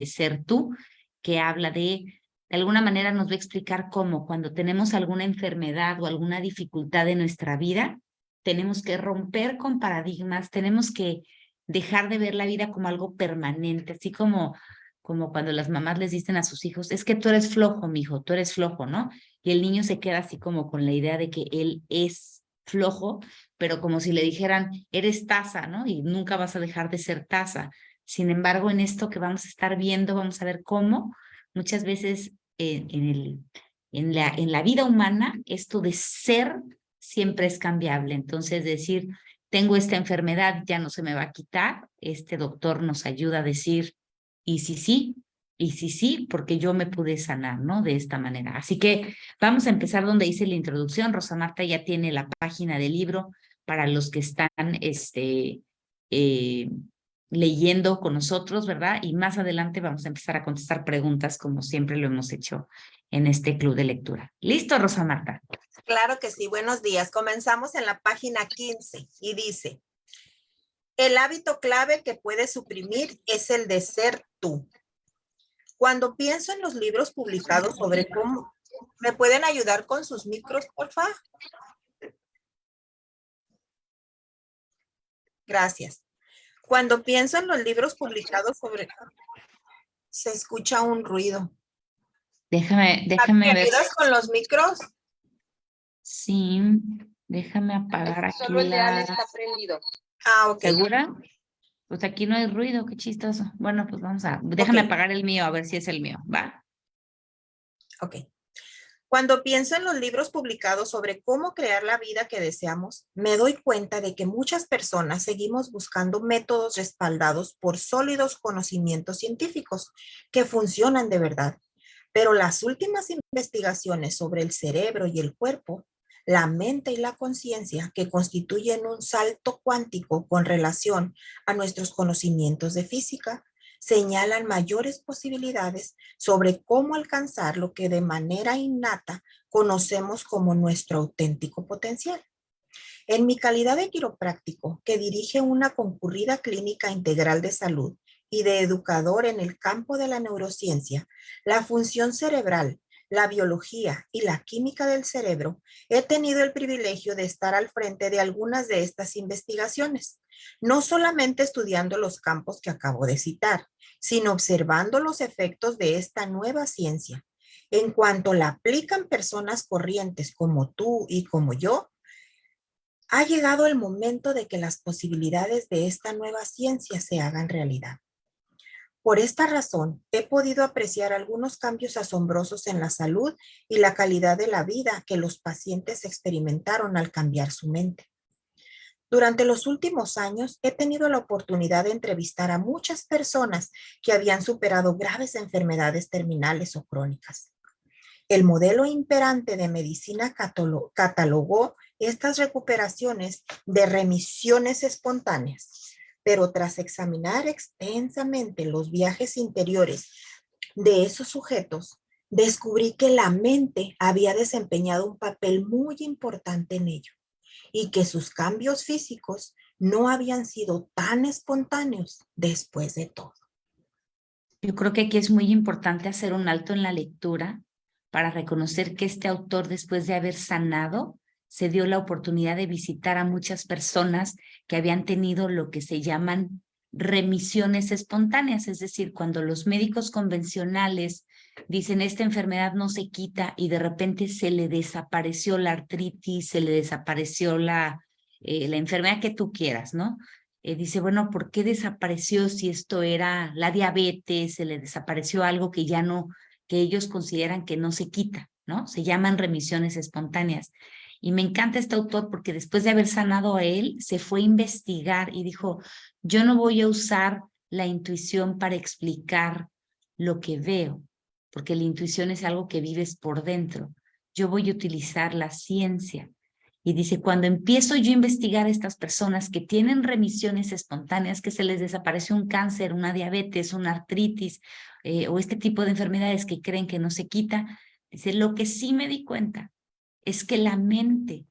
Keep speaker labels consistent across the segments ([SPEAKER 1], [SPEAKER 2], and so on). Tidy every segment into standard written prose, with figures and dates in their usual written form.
[SPEAKER 1] Ser Tú, que habla de alguna manera nos va a explicar cómo cuando tenemos alguna enfermedad o alguna dificultad en nuestra vida, tenemos que romper con paradigmas, tenemos que dejar de ver la vida como algo permanente, así como cuando las mamás les dicen a sus hijos, es que tú eres flojo, mijo, tú eres flojo, ¿no? Y el niño se queda así como con la idea de que él es flojo, pero como si le dijeran, eres taza, ¿no? Y nunca vas a dejar de ser taza. Sin embargo, en esto que vamos a estar viendo, vamos a ver cómo muchas veces en la vida humana, esto de ser siempre es cambiable. Entonces, decir, tengo esta enfermedad, ya no se me va a quitar. Este doctor nos ayuda a decir, y si sí, porque yo me pude sanar, ¿no? De esta manera. Así que vamos a empezar donde hice la introducción. Rosa Marta ya tiene la página del libro para los que están, eh, leyendo con nosotros, ¿verdad? Y más adelante vamos a empezar a contestar preguntas como siempre lo hemos hecho en este club de lectura. ¿Listo, Rosa Marta?
[SPEAKER 2] Claro que sí, buenos días. Comenzamos en la página 15 y dice, el hábito clave que puedes suprimir es el de ser tú. Cuando pienso en los libros publicados sobre cómo, ¿me pueden ayudar con sus micros, por favor? Gracias. Cuando pienso en los libros publicados sobre... Se escucha un ruido.
[SPEAKER 1] Déjame
[SPEAKER 2] ¿Me
[SPEAKER 1] ver.
[SPEAKER 2] ayudas con los micros?
[SPEAKER 1] Sí, déjame apagar aquí.
[SPEAKER 3] Solo el de Ale está prendido.
[SPEAKER 2] Ah, ok.
[SPEAKER 1] ¿Segura? Pues aquí no hay ruido, qué chistoso. Bueno, pues déjame apagar el mío, a ver si es el mío, ¿va?
[SPEAKER 2] Ok. Cuando pienso en los libros publicados sobre cómo crear la vida que deseamos, me doy cuenta de que muchas personas seguimos buscando métodos respaldados por sólidos conocimientos científicos que funcionan de verdad. Pero las últimas investigaciones sobre el cerebro y el cuerpo, la mente y la conciencia, que constituyen un salto cuántico con relación a nuestros conocimientos de física, señalan mayores posibilidades sobre cómo alcanzar lo que de manera innata conocemos como nuestro auténtico potencial. En mi calidad de quiropráctico, que dirige una concurrida clínica integral de salud y de educador en el campo de la neurociencia, la función cerebral, la biología y la química del cerebro, he tenido el privilegio de estar al frente de algunas de estas investigaciones, no solamente estudiando los campos que acabo de citar, sino observando los efectos de esta nueva ciencia. En cuanto la aplican personas corrientes como tú y como yo, ha llegado el momento de que las posibilidades de esta nueva ciencia se hagan realidad. Por esta razón, he podido apreciar algunos cambios asombrosos en la salud y la calidad de la vida que los pacientes experimentaron al cambiar su mente. Durante los últimos años, he tenido la oportunidad de entrevistar a muchas personas que habían superado graves enfermedades terminales o crónicas. El modelo imperante de medicina catalogó estas recuperaciones de remisiones espontáneas, pero tras examinar extensamente los viajes interiores de esos sujetos, descubrí que la mente había desempeñado un papel muy importante en ello y que sus cambios físicos no habían sido tan espontáneos después de todo.
[SPEAKER 1] Yo creo que aquí es muy importante hacer un alto en la lectura para reconocer que este autor, después de haber sanado, se dio la oportunidad de visitar a muchas personas que habían tenido lo que se llaman remisiones espontáneas, es decir, cuando los médicos convencionales dicen esta enfermedad no se quita y de repente se le desapareció la artritis, se le desapareció la enfermedad que tú quieras, ¿no? Dice, bueno, ¿por qué desapareció si esto era la diabetes? Se le desapareció algo que ya no, que ellos consideran que no se quita, ¿no? Se llaman remisiones espontáneas. Y me encanta este autor porque después de haber sanado a él, se fue a investigar y dijo, yo no voy a usar la intuición para explicar lo que veo, porque la intuición es algo que vives por dentro. Yo voy a utilizar la ciencia. Y dice, cuando empiezo yo a investigar a estas personas que tienen remisiones espontáneas, que se les desapareció un cáncer, una diabetes, una artritis o este tipo de enfermedades que creen que no se quita, dice, lo que sí me di cuenta es que la mente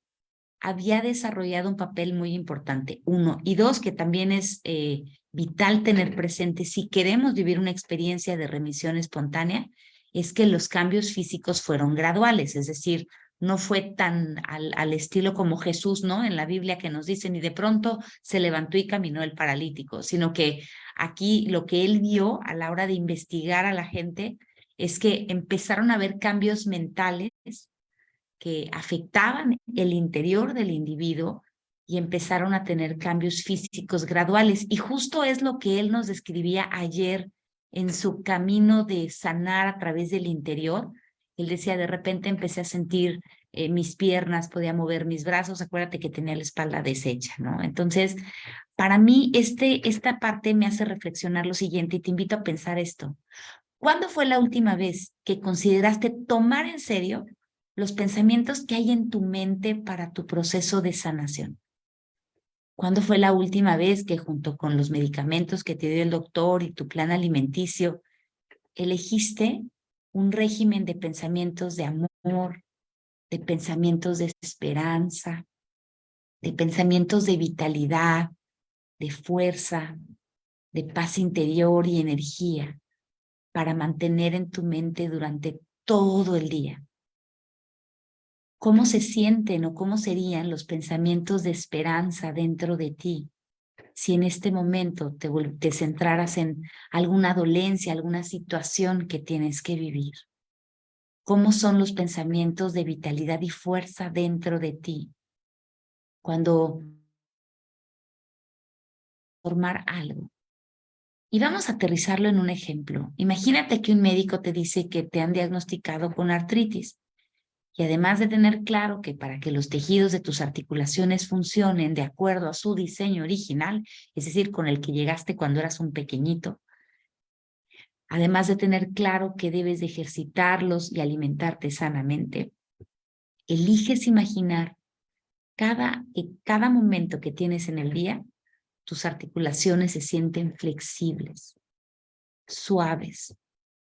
[SPEAKER 1] había desarrollado un papel muy importante, uno. Y dos, que también es vital tener presente si queremos vivir una experiencia de remisión espontánea, es que los cambios físicos fueron graduales, es decir, no fue tan al estilo como Jesús, ¿no? En la Biblia que nos dicen, y de pronto se levantó y caminó el paralítico, sino que aquí lo que él vio a la hora de investigar a la gente es que empezaron a haber cambios mentales que afectaban el interior del individuo y empezaron a tener cambios físicos graduales. Y justo es lo que él nos describía ayer en su camino de sanar a través del interior. Él decía, de repente empecé a sentir mis piernas, podía mover mis brazos, acuérdate que tenía la espalda deshecha, ¿no? Entonces, para mí, esta parte me hace reflexionar lo siguiente y te invito a pensar esto. ¿Cuándo fue la última vez que consideraste tomar en serio los pensamientos que hay en tu mente para tu proceso de sanación? ¿Cuándo fue la última vez que junto con los medicamentos que te dio el doctor y tu plan alimenticio, elegiste un régimen de pensamientos de amor, de pensamientos de esperanza, de pensamientos de vitalidad, de fuerza, de paz interior y energía para mantener en tu mente durante todo el día? ¿Cómo se sienten o cómo serían los pensamientos de esperanza dentro de ti si en este momento te centraras en alguna dolencia, alguna situación que tienes que vivir? ¿Cómo son los pensamientos de vitalidad y fuerza dentro de ti cuando formar algo? Y vamos a aterrizarlo en un ejemplo. Imagínate que un médico te dice que te han diagnosticado con artritis. Y además de tener claro que para que los tejidos de tus articulaciones funcionen de acuerdo a su diseño original, es decir, con el que llegaste cuando eras un pequeñito, además de tener claro que debes de ejercitarlos y alimentarte sanamente, eliges imaginar cada momento que tienes en el día, tus articulaciones se sienten flexibles, suaves.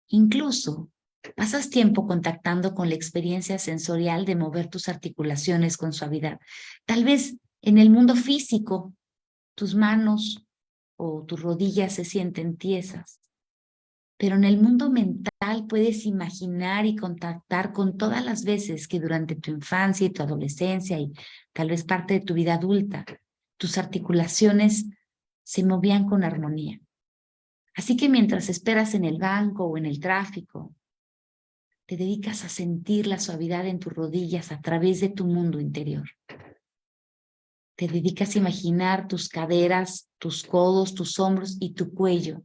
[SPEAKER 1] Incluso pasas tiempo contactando con la experiencia sensorial de mover tus articulaciones con suavidad. Tal vez en el mundo físico, tus manos o tus rodillas se sienten tiesas, pero en el mundo mental puedes imaginar y contactar con todas las veces que durante tu infancia y tu adolescencia y tal vez parte de tu vida adulta, tus articulaciones se movían con armonía. Así que mientras esperas en el banco o en el tráfico, te dedicas a sentir la suavidad en tus rodillas a través de tu mundo interior. Te dedicas a imaginar tus caderas, tus codos, tus hombros y tu cuello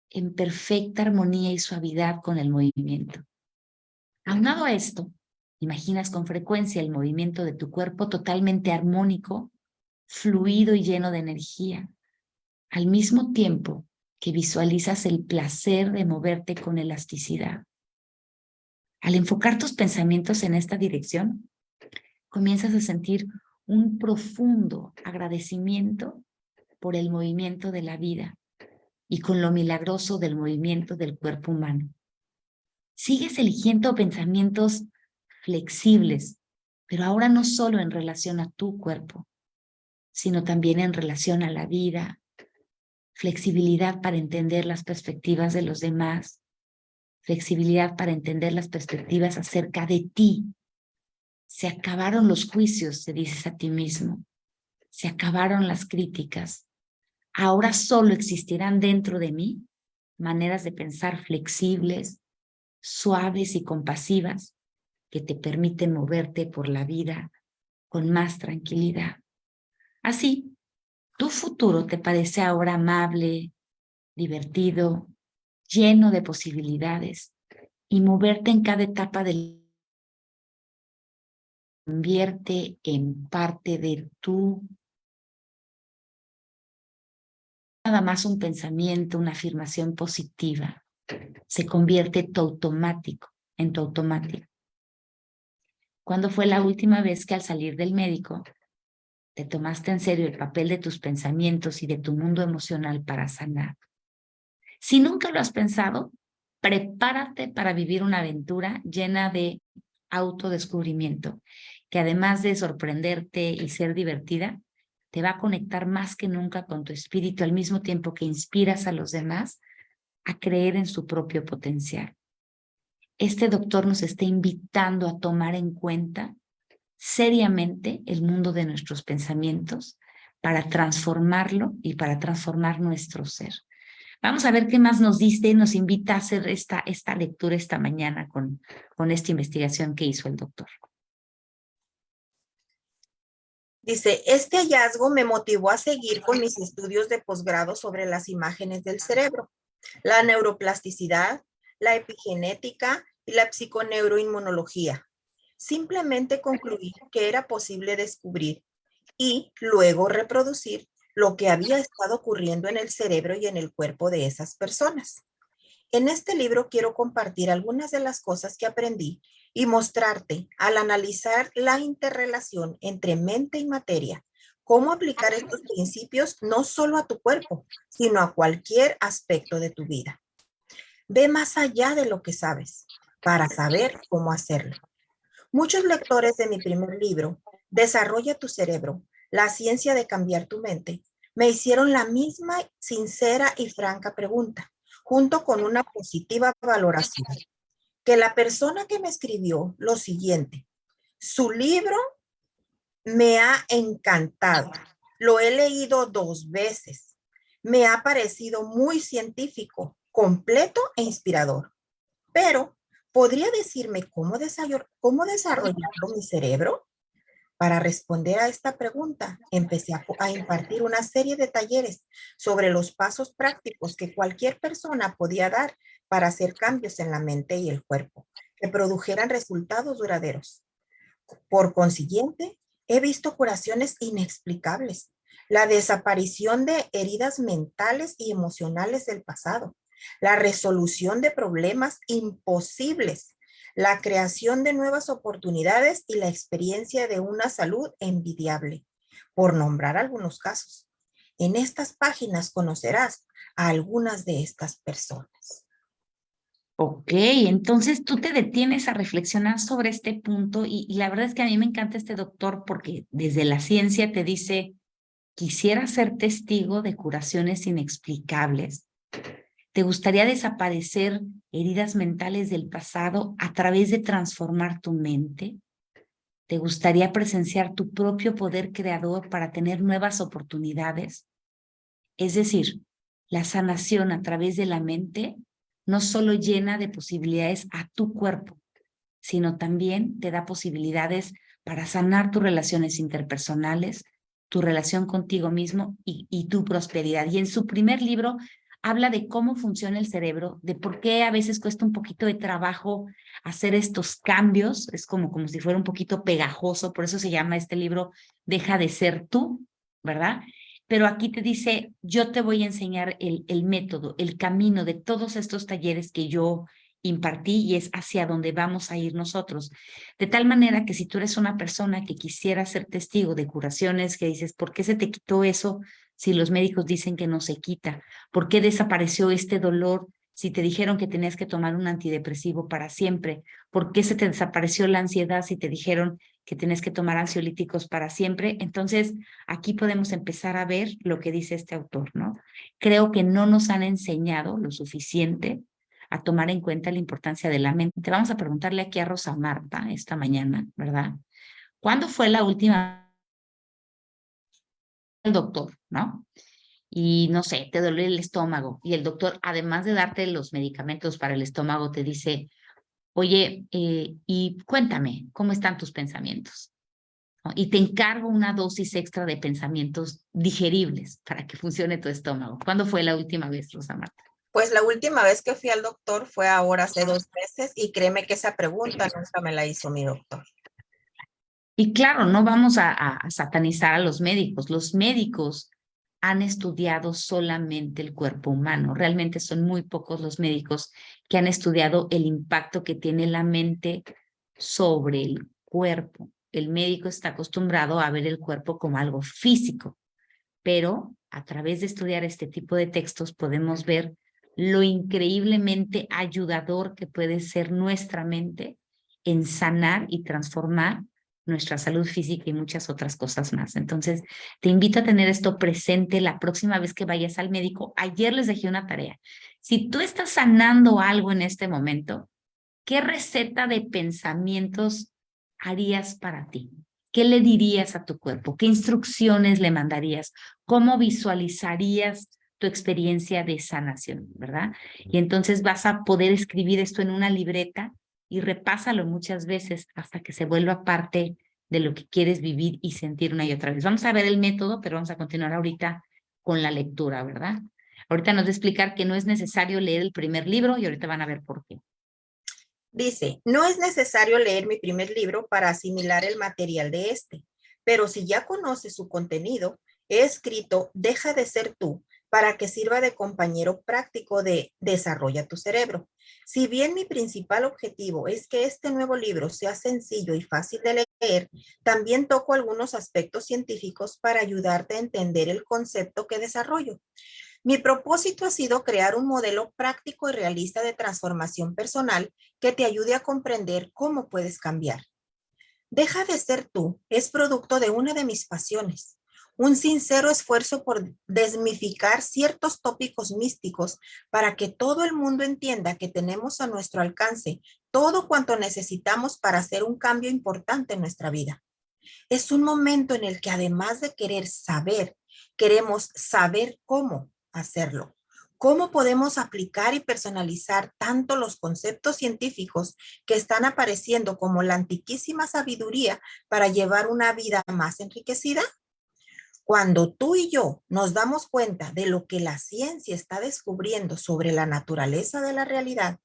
[SPEAKER 1] en perfecta armonía y suavidad con el movimiento. Aunado a esto, imaginas con frecuencia el movimiento de tu cuerpo totalmente armónico, fluido y lleno de energía, al mismo tiempo que visualizas el placer de moverte con elasticidad. Al enfocar tus pensamientos en esta dirección, comienzas a sentir un profundo agradecimiento por el movimiento de la vida y con lo milagroso del movimiento del cuerpo humano. Sigues eligiendo pensamientos flexibles, pero ahora no solo en relación a tu cuerpo, sino también en relación a la vida, flexibilidad para entender las perspectivas de los demás, flexibilidad para entender las perspectivas acerca de ti. Se acabaron los juicios, te dices a ti mismo. Se acabaron las críticas. Ahora solo existirán dentro de mí maneras de pensar flexibles, suaves y compasivas que te permiten moverte por la vida con más tranquilidad. Así, tu futuro te parece ahora amable, divertido, lleno de posibilidades y moverte en cada etapa del convierte en parte de tu, nada más un pensamiento, una afirmación positiva, se convierte en tu automático. ¿Cuándo fue la última vez que al salir del médico te tomaste en serio el papel de tus pensamientos y de tu mundo emocional para sanar? Si nunca lo has pensado, prepárate para vivir una aventura llena de autodescubrimiento que además de sorprenderte y ser divertida, te va a conectar más que nunca con tu espíritu al mismo tiempo que inspiras a los demás a creer en su propio potencial. Este doctor nos está invitando a tomar en cuenta seriamente el mundo de nuestros pensamientos para transformarlo y para transformar nuestro ser. Vamos a ver qué más nos dice, nos invita a hacer esta lectura esta mañana con esta investigación que hizo el doctor.
[SPEAKER 2] Dice, este hallazgo me motivó a seguir con mis estudios de posgrado sobre las imágenes del cerebro, la neuroplasticidad, la epigenética y la psiconeuroinmunología. Simplemente concluí que era posible descubrir y luego reproducir lo que había estado ocurriendo en el cerebro y en el cuerpo de esas personas. En este libro quiero compartir algunas de las cosas que aprendí y mostrarte, al analizar la interrelación entre mente y materia, cómo aplicar estos principios no solo a tu cuerpo, sino a cualquier aspecto de tu vida. Ve más allá de lo que sabes para saber cómo hacerlo. Muchos lectores de mi primer libro, Desarrolla tu cerebro, la ciencia de cambiar tu mente, me hicieron la misma sincera y franca pregunta, junto con una positiva valoración, que la persona que me escribió lo siguiente: su libro me ha encantado, lo he leído 2 veces, me ha parecido muy científico, completo e inspirador, pero ¿podría decirme cómo desarrollarlo mi cerebro? Para responder a esta pregunta, empecé a impartir una serie de talleres sobre los pasos prácticos que cualquier persona podía dar para hacer cambios en la mente y el cuerpo que produjeran resultados duraderos. Por consiguiente, he visto curaciones inexplicables, la desaparición de heridas mentales y emocionales del pasado, la resolución de problemas imposibles, la creación de nuevas oportunidades y la experiencia de una salud envidiable, por nombrar algunos casos. En estas páginas conocerás a algunas de estas personas.
[SPEAKER 1] Ok, entonces tú te detienes a reflexionar sobre este punto y la verdad es que a mí me encanta este doctor porque desde la ciencia te dice, quisiera ser testigo de curaciones inexplicables. ¿Te gustaría desaparecer heridas mentales del pasado a través de transformar tu mente? ¿Te gustaría presenciar tu propio poder creador para tener nuevas oportunidades? Es decir, la sanación a través de la mente no solo llena de posibilidades a tu cuerpo, sino también te da posibilidades para sanar tus relaciones interpersonales, tu relación contigo mismo y tu prosperidad. Y en su primer libro habla de cómo funciona el cerebro, de por qué a veces cuesta un poquito de trabajo hacer estos cambios, es como si fuera un poquito pegajoso, por eso se llama este libro Deja de ser tú, ¿verdad? Pero aquí te dice, yo te voy a enseñar el método, el camino de todos estos talleres que yo impartí y es hacia donde vamos a ir nosotros. De tal manera que si tú eres una persona que quisiera ser testigo de curaciones, que dices, ¿por qué se te quitó eso si los médicos dicen que no se quita? ¿Por qué desapareció este dolor si te dijeron que tenías que tomar un antidepresivo para siempre? ¿Por qué se te desapareció la ansiedad si te dijeron que tienes que tomar ansiolíticos para siempre? Entonces, aquí podemos empezar a ver lo que dice este autor, ¿no? Creo que no nos han enseñado lo suficiente a tomar en cuenta la importancia de la mente. Vamos a preguntarle aquí a Rosa Marta esta mañana, ¿verdad? ¿Cuándo fue la última el doctor, ¿no? Y no sé, te duele el estómago y el doctor, además de darte los medicamentos para el estómago, te dice, oye, y cuéntame, ¿cómo están tus pensamientos? ¿No? Y te encargo una dosis extra de pensamientos digeribles para que funcione tu estómago. ¿Cuándo fue la última vez, Rosa Marta?
[SPEAKER 2] Pues la última vez que fui al doctor fue ahora hace 2 meses y créeme que esa pregunta nunca me la hizo mi doctor.
[SPEAKER 1] Y claro, no vamos a satanizar a los médicos. Los médicos han estudiado solamente el cuerpo humano. Realmente son muy pocos los médicos que han estudiado el impacto que tiene la mente sobre el cuerpo. El médico está acostumbrado a ver el cuerpo como algo físico, pero a través de estudiar este tipo de textos podemos ver lo increíblemente ayudador que puede ser nuestra mente en sanar y transformar nuestra salud física y muchas otras cosas más. Entonces, te invito a tener esto presente la próxima vez que vayas al médico. Ayer les dejé una tarea. Si tú estás sanando algo en este momento, ¿qué receta de pensamientos harías para ti? ¿Qué le dirías a tu cuerpo? ¿Qué instrucciones le mandarías? ¿Cómo visualizarías tu experiencia de sanación, verdad? Y entonces vas a poder escribir esto en una libreta y repásalo muchas veces hasta que se vuelva parte de lo que quieres vivir y sentir una y otra vez. Vamos a ver el método, pero vamos a continuar ahorita con la lectura, ¿verdad? Ahorita nos va a explicar que no es necesario leer el primer libro y ahorita van a ver por qué.
[SPEAKER 2] Dice, no es necesario leer mi primer libro para asimilar el material de este, pero si ya conoces su contenido, he escrito Deja de ser tú para que sirva de compañero práctico de Desarrolla tu cerebro. Si bien mi principal objetivo es que este nuevo libro sea sencillo y fácil de leer, también toco algunos aspectos científicos para ayudarte a entender el concepto que desarrollo. Mi propósito ha sido crear un modelo práctico y realista de transformación personal que te ayude a comprender cómo puedes cambiar. Deja de ser tú es producto de una de mis pasiones, un sincero esfuerzo por desmitificar ciertos tópicos místicos para que todo el mundo entienda que tenemos a nuestro alcance todo cuanto necesitamos para hacer un cambio importante en nuestra vida. Es un momento en el que además de querer saber, queremos saber cómo hacerlo. ¿Cómo podemos aplicar y personalizar tanto los conceptos científicos que están apareciendo como la antiquísima sabiduría para llevar una vida más enriquecida? Cuando tú y yo nos damos cuenta de lo que la ciencia está descubriendo sobre la naturaleza de la realidad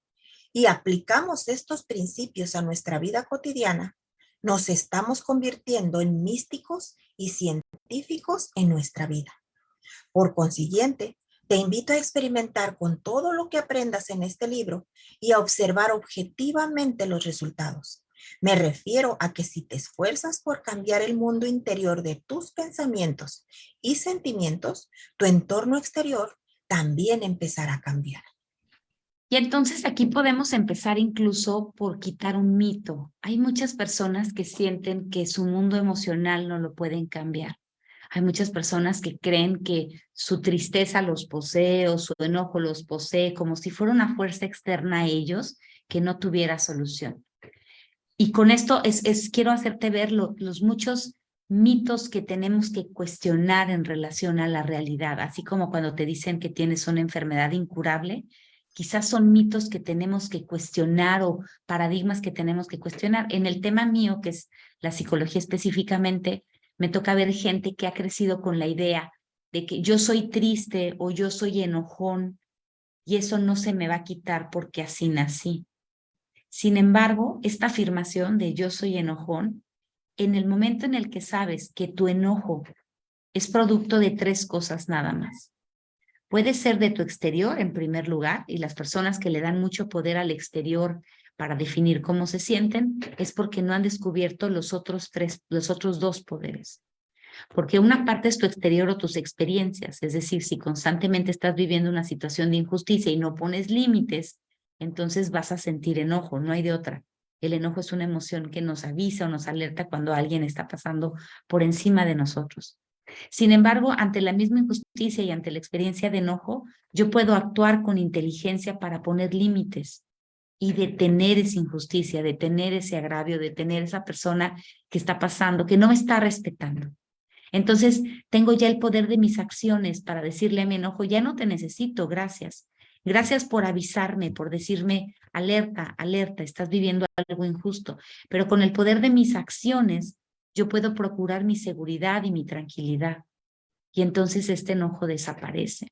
[SPEAKER 2] y aplicamos estos principios a nuestra vida cotidiana, nos estamos convirtiendo en místicos y científicos en nuestra vida. Por consiguiente, te invito a experimentar con todo lo que aprendas en este libro y a observar objetivamente los resultados. Me refiero a que si te esfuerzas por cambiar el mundo interior de tus pensamientos y sentimientos, tu entorno exterior también empezará a cambiar.
[SPEAKER 1] Y entonces aquí podemos empezar incluso por quitar un mito. Hay muchas personas que sienten que su mundo emocional no lo pueden cambiar. Hay muchas personas que creen que su tristeza los posee o su enojo los posee como si fuera una fuerza externa a ellos que no tuviera solución. Y con esto quiero hacerte ver los muchos mitos que tenemos que cuestionar en relación a la realidad, así como cuando te dicen que tienes una enfermedad incurable, quizás son mitos que tenemos que cuestionar o paradigmas que tenemos que cuestionar. En el tema mío, que es la psicología específicamente, me toca ver gente que ha crecido con la idea de que yo soy triste o yo soy enojón y eso no se me va a quitar porque así nací. Sin embargo, esta afirmación de yo soy enojón, en el momento en el que sabes que tu enojo es producto de tres cosas nada más. Puede ser de tu exterior, en primer lugar, y las personas que le dan mucho poder al exterior para definir cómo se sienten, es porque no han descubierto los otros dos poderes. Porque una parte es tu exterior o tus experiencias, es decir, si constantemente estás viviendo una situación de injusticia y no pones límites, entonces vas a sentir enojo, no hay de otra. El enojo es una emoción que nos avisa o nos alerta cuando alguien está pasando por encima de nosotros. Sin embargo, ante la misma injusticia y ante la experiencia de enojo, yo puedo actuar con inteligencia para poner límites y detener esa injusticia, detener ese agravio, detener esa persona que está pasando, que no me está respetando. Entonces, tengo ya el poder de mis acciones para decirle a mi enojo, ya no te necesito, gracias. Gracias por avisarme, por decirme, alerta, alerta, estás viviendo algo injusto. Pero con el poder de mis acciones, yo puedo procurar mi seguridad y mi tranquilidad. Y entonces este enojo desaparece.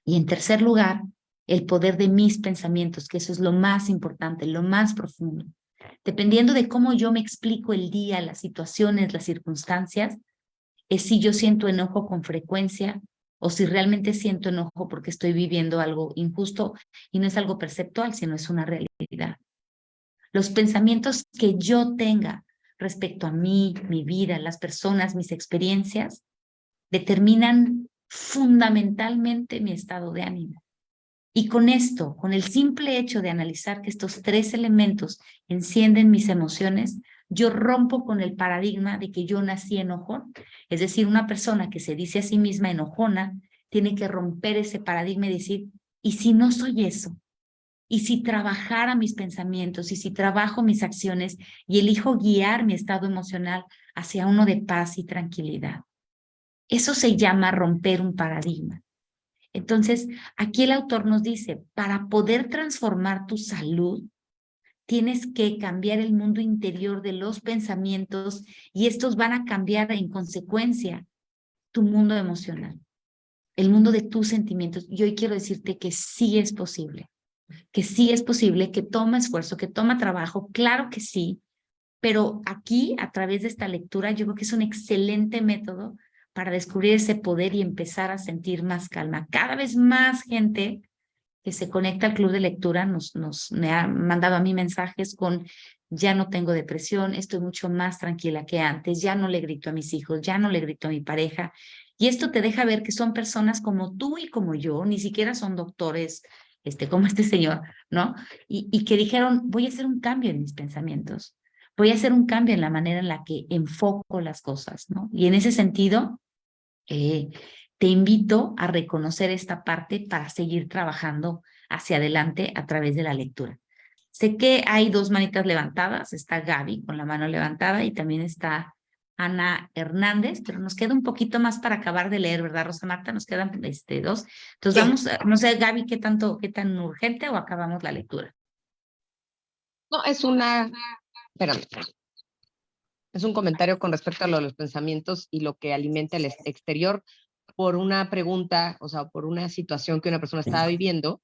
[SPEAKER 1] Y en tercer lugar, el poder de mis pensamientos, que eso es lo más importante, lo más profundo. Dependiendo de cómo yo me explico el día, las situaciones, las circunstancias, es si yo siento enojo con frecuencia o si realmente siento enojo porque estoy viviendo algo injusto y no es algo perceptual, sino es una realidad. Los pensamientos que yo tenga respecto a mí, mi vida, las personas, mis experiencias, determinan fundamentalmente mi estado de ánimo. Y con esto, con el simple hecho de analizar que estos tres elementos encienden mis emociones, yo rompo con el paradigma de que yo nací enojón. Es decir, una persona que se dice a sí misma enojona tiene que romper ese paradigma y decir, ¿y si no soy eso? ¿Y si trabajara mis pensamientos? ¿Y si trabajo mis acciones y elijo guiar mi estado emocional hacia uno de paz y tranquilidad? Eso se llama romper un paradigma. Entonces, aquí el autor nos dice, para poder transformar tu salud, tienes que cambiar el mundo interior de los pensamientos y estos van a cambiar en consecuencia tu mundo emocional, el mundo de tus sentimientos. Y hoy quiero decirte que sí es posible, que toma esfuerzo, que toma trabajo, claro que sí, pero aquí, a través de esta lectura, yo creo que es un excelente método para descubrir ese poder y empezar a sentir más calma. Cada vez más gente que se conecta al club de lectura me ha mandado a mí mensajes con ya no tengo depresión, estoy mucho más tranquila que antes, ya no le grito a mis hijos, ya no le grito a mi pareja. Y esto te deja ver que son personas como tú y como yo, ni siquiera son doctores, como este señor, ¿no? Y que dijeron, voy a hacer un cambio en mis pensamientos, voy a hacer un cambio en la manera en la que enfoco las cosas, ¿no? Y en ese sentido, eh, te invito a reconocer esta parte para seguir trabajando hacia adelante a través de la lectura. Sé que hay dos manitas levantadas, está Gaby con la mano levantada y también está Ana Hernández, pero nos queda un poquito más para acabar de leer, ¿verdad, Rosa Marta? Nos quedan dos. Entonces
[SPEAKER 2] Sí.
[SPEAKER 1] vamos, no sé, Gaby, qué tan urgente o acabamos la lectura?
[SPEAKER 3] No, espérame, es un comentario con respecto a lo de los pensamientos y lo que alimenta el exterior por una pregunta, o sea, por una situación que una persona estaba viviendo,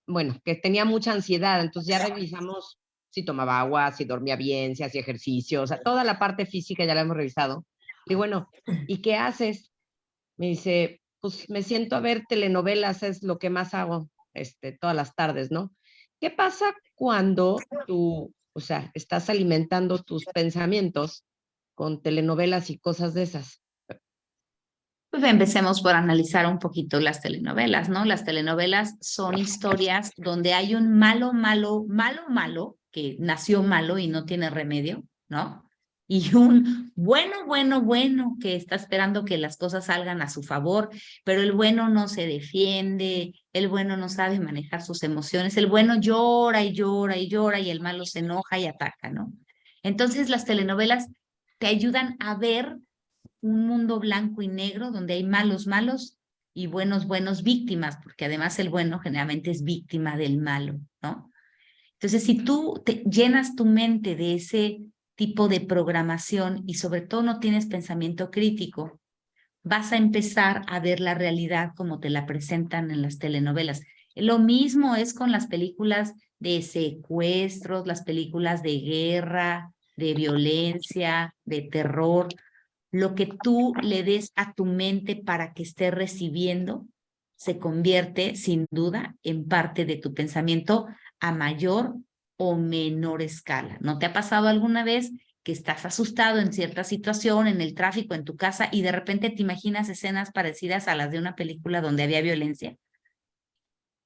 [SPEAKER 3] bueno, que tenía mucha ansiedad, entonces ya revisamos si tomaba agua, si dormía bien, si hacía ejercicio, o sea, toda la parte física ya la hemos revisado. Y bueno, ¿y qué haces? Me dice, pues me siento a ver telenovelas, es lo que más hago, todas las tardes, ¿no? ¿Qué pasa cuando tú, o sea, estás alimentando tus pensamientos con telenovelas y cosas de esas?
[SPEAKER 1] Pues empecemos por analizar un poquito las telenovelas, ¿no? Las telenovelas son historias donde hay un malo, que nació malo y no tiene remedio, ¿no? Y un bueno, que está esperando que las cosas salgan a su favor, pero el bueno no se defiende, el bueno no sabe manejar sus emociones, el bueno llora y llora y llora y el malo se enoja y ataca, ¿no? Entonces las telenovelas te ayudan a ver un mundo blanco y negro donde hay malos y buenos víctimas, porque además el bueno generalmente es víctima del malo, ¿no? Entonces, si tú te llenas tu mente de ese tipo de programación y sobre todo no tienes pensamiento crítico, vas a empezar a ver la realidad como te la presentan en las telenovelas. Lo mismo es con las películas de secuestros, las películas de guerra, de violencia, de terror. Lo que tú le des a tu mente para que esté recibiendo se convierte sin duda en parte de tu pensamiento a mayor o menor escala. ¿No te ha pasado alguna vez que estás asustado en cierta situación, en el tráfico, en tu casa, y de repente te imaginas escenas parecidas a las de una película donde había violencia?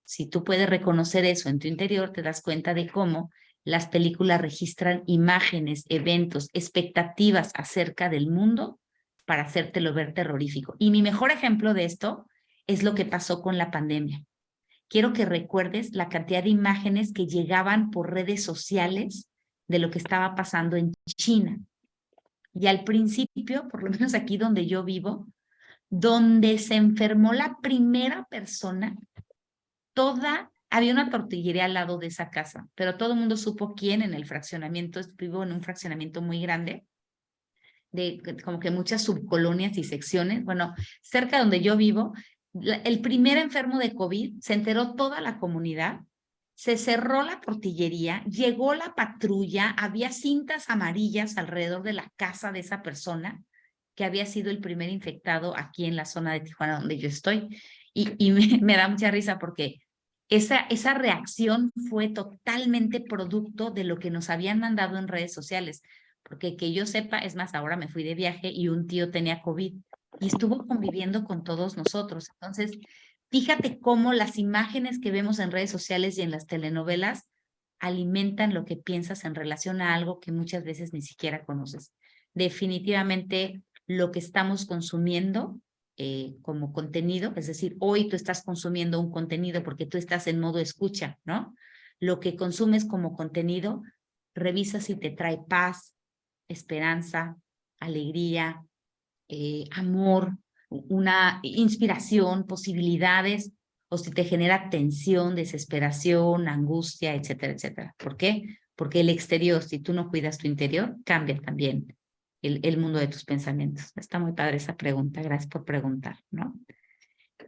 [SPEAKER 1] Si tú puedes reconocer eso en tu interior, te das cuenta de cómo las películas registran imágenes, eventos, expectativas acerca del mundo para hacértelo ver terrorífico. Y mi mejor ejemplo de esto es lo que pasó con la pandemia. Quiero que recuerdes la cantidad de imágenes que llegaban por redes sociales de lo que estaba pasando en China. Y al principio, por lo menos aquí donde yo vivo, donde se enfermó la primera persona, había una tortillería al lado de esa casa, pero todo el mundo supo quién en el fraccionamiento, vivo en un fraccionamiento muy grande, de como que muchas subcolonias y secciones. Bueno, cerca de donde yo vivo, el primer enfermo de COVID se enteró toda la comunidad, se cerró la tortillería, llegó la patrulla, había cintas amarillas alrededor de la casa de esa persona que había sido el primer infectado aquí en la zona de Tijuana donde yo estoy. Y me da mucha risa porque esa reacción fue totalmente producto de lo que nos habían mandado en redes sociales. Porque que yo sepa, es más, ahora me fui de viaje y un tío tenía COVID y estuvo conviviendo con todos nosotros. Entonces, fíjate cómo las imágenes que vemos en redes sociales y en las telenovelas alimentan lo que piensas en relación a algo que muchas veces ni siquiera conoces. Definitivamente lo que estamos consumiendo como contenido, es decir, hoy tú estás consumiendo un contenido porque tú estás en modo escucha, ¿no? Lo que consumes como contenido, revisa si te trae paz, esperanza, alegría, amor, una inspiración, posibilidades, o si te genera tensión, desesperación, angustia, etcétera, etcétera. ¿Por qué? Porque el exterior, si tú no cuidas tu interior, cambia también el mundo de tus pensamientos. Está muy padre esa pregunta, gracias por preguntar, ¿no?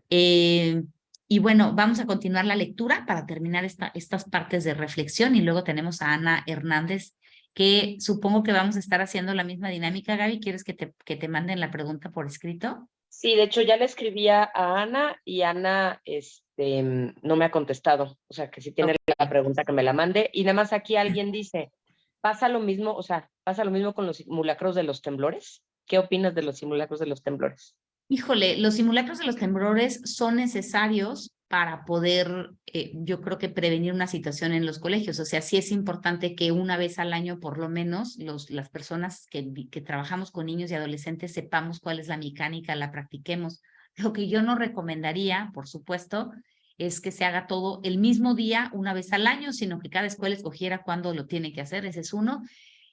[SPEAKER 1] Y bueno, vamos a continuar la lectura para terminar estas partes de reflexión y luego tenemos a Ana Hernández, que supongo que vamos a estar haciendo la misma dinámica. Gaby, ¿quieres que te manden la pregunta por escrito?
[SPEAKER 3] Sí, de hecho ya le escribía a Ana y Ana no me ha contestado. O sea, que si tiene la pregunta que me la mande. Y nada más aquí alguien dice, ¿pasa lo mismo, o sea, pasa lo mismo con los simulacros de los temblores? ¿Qué opinas de los simulacros de los temblores?
[SPEAKER 1] Híjole, los simulacros de los temblores son necesarios para poder, yo creo que prevenir una situación en los colegios. O sea, sí es importante que una vez al año, por lo menos, las personas que trabajamos con niños y adolescentes sepamos cuál es la mecánica, la practiquemos. Lo que yo no recomendaría, por supuesto, es que se haga todo el mismo día, una vez al año, sino que cada escuela escogiera cuándo lo tiene que hacer. Ese es uno.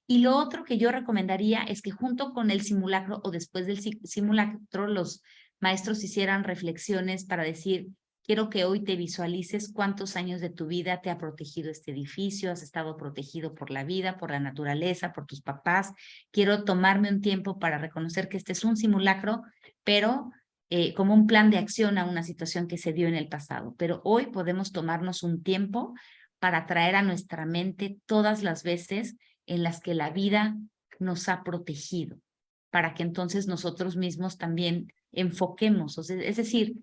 [SPEAKER 1] Y lo otro que yo recomendaría es que junto con el simulacro o después del simulacro, los maestros hicieran reflexiones para decir, quiero que hoy te visualices cuántos años de tu vida te ha protegido este edificio, has estado protegido por la vida, por la naturaleza, por tus papás. Quiero tomarme un tiempo para reconocer que este es un simulacro, pero como un plan de acción a una situación que se dio en el pasado. Pero hoy podemos tomarnos un tiempo para traer a nuestra mente todas las veces en las que la vida nos ha protegido, para que entonces nosotros mismos también enfoquemos. O sea, es decir,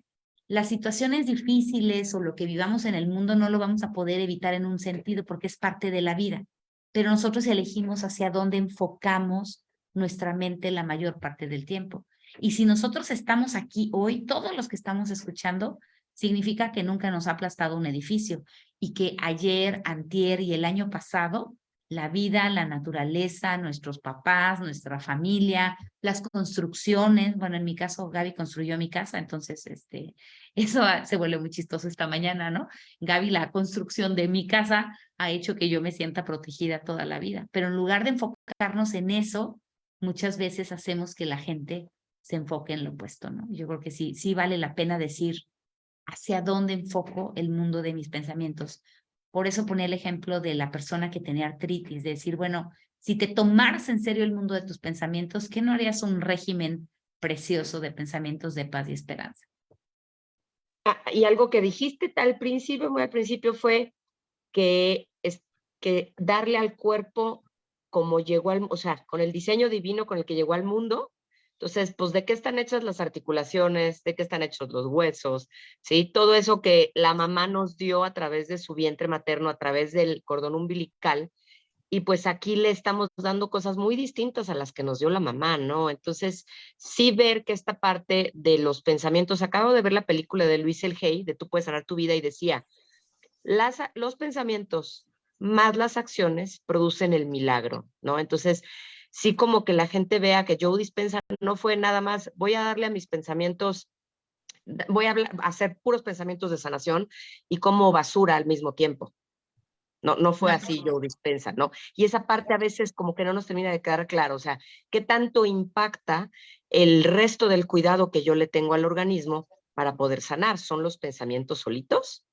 [SPEAKER 1] las situaciones difíciles o lo que vivamos en el mundo no lo vamos a poder evitar en un sentido porque es parte de la vida, pero nosotros elegimos hacia dónde enfocamos nuestra mente la mayor parte del tiempo. Y si nosotros estamos aquí hoy, todos los que estamos escuchando, significa que nunca nos ha aplastado un edificio y que ayer, antier y el año pasado la vida, la naturaleza, nuestros papás, nuestra familia, las construcciones. Bueno, en mi caso, Gaby construyó mi casa, entonces eso se vuelve muy chistoso esta mañana, ¿no? Gaby, la construcción de mi casa ha hecho que yo me sienta protegida toda la vida, pero en lugar de enfocarnos en eso, muchas veces hacemos que la gente se enfoque en lo opuesto, ¿no? Yo creo que sí vale la pena decir hacia dónde enfoco el mundo de mis pensamientos. Por eso ponía el ejemplo de la persona que tenía artritis, de decir, bueno, si te tomaras en serio el mundo de tus pensamientos, ¿qué no harías un régimen precioso de pensamientos de paz y esperanza?
[SPEAKER 3] Y algo que dijiste al principio, muy al principio, fue que, que darle al cuerpo como llegó o sea, con el diseño divino con el que llegó al mundo. Entonces, pues, ¿de qué están hechas las articulaciones? ¿De qué están hechos los huesos? ¿Sí? Todo eso que la mamá nos dio a través de su vientre materno, a través del cordón umbilical, y pues aquí le estamos dando cosas muy distintas a las que nos dio la mamá, ¿no? Entonces, sí ver que esta parte de los pensamientos, acabo de ver la película de Luis El Hay, de Tú puedes sanar tu vida, y decía, los pensamientos más las acciones producen el milagro, ¿no? Entonces, sí como que la gente vea que Joe Dispenza no fue nada más, voy a darle a mis pensamientos, voy a hacer puros pensamientos de sanación y como basura al mismo tiempo. No fue así Joe Dispenza, ¿no? Y esa parte a veces como que no nos termina de quedar claro, o sea, ¿qué tanto impacta el resto del cuidado que yo le tengo al organismo para poder sanar? ¿Son los pensamientos solitos?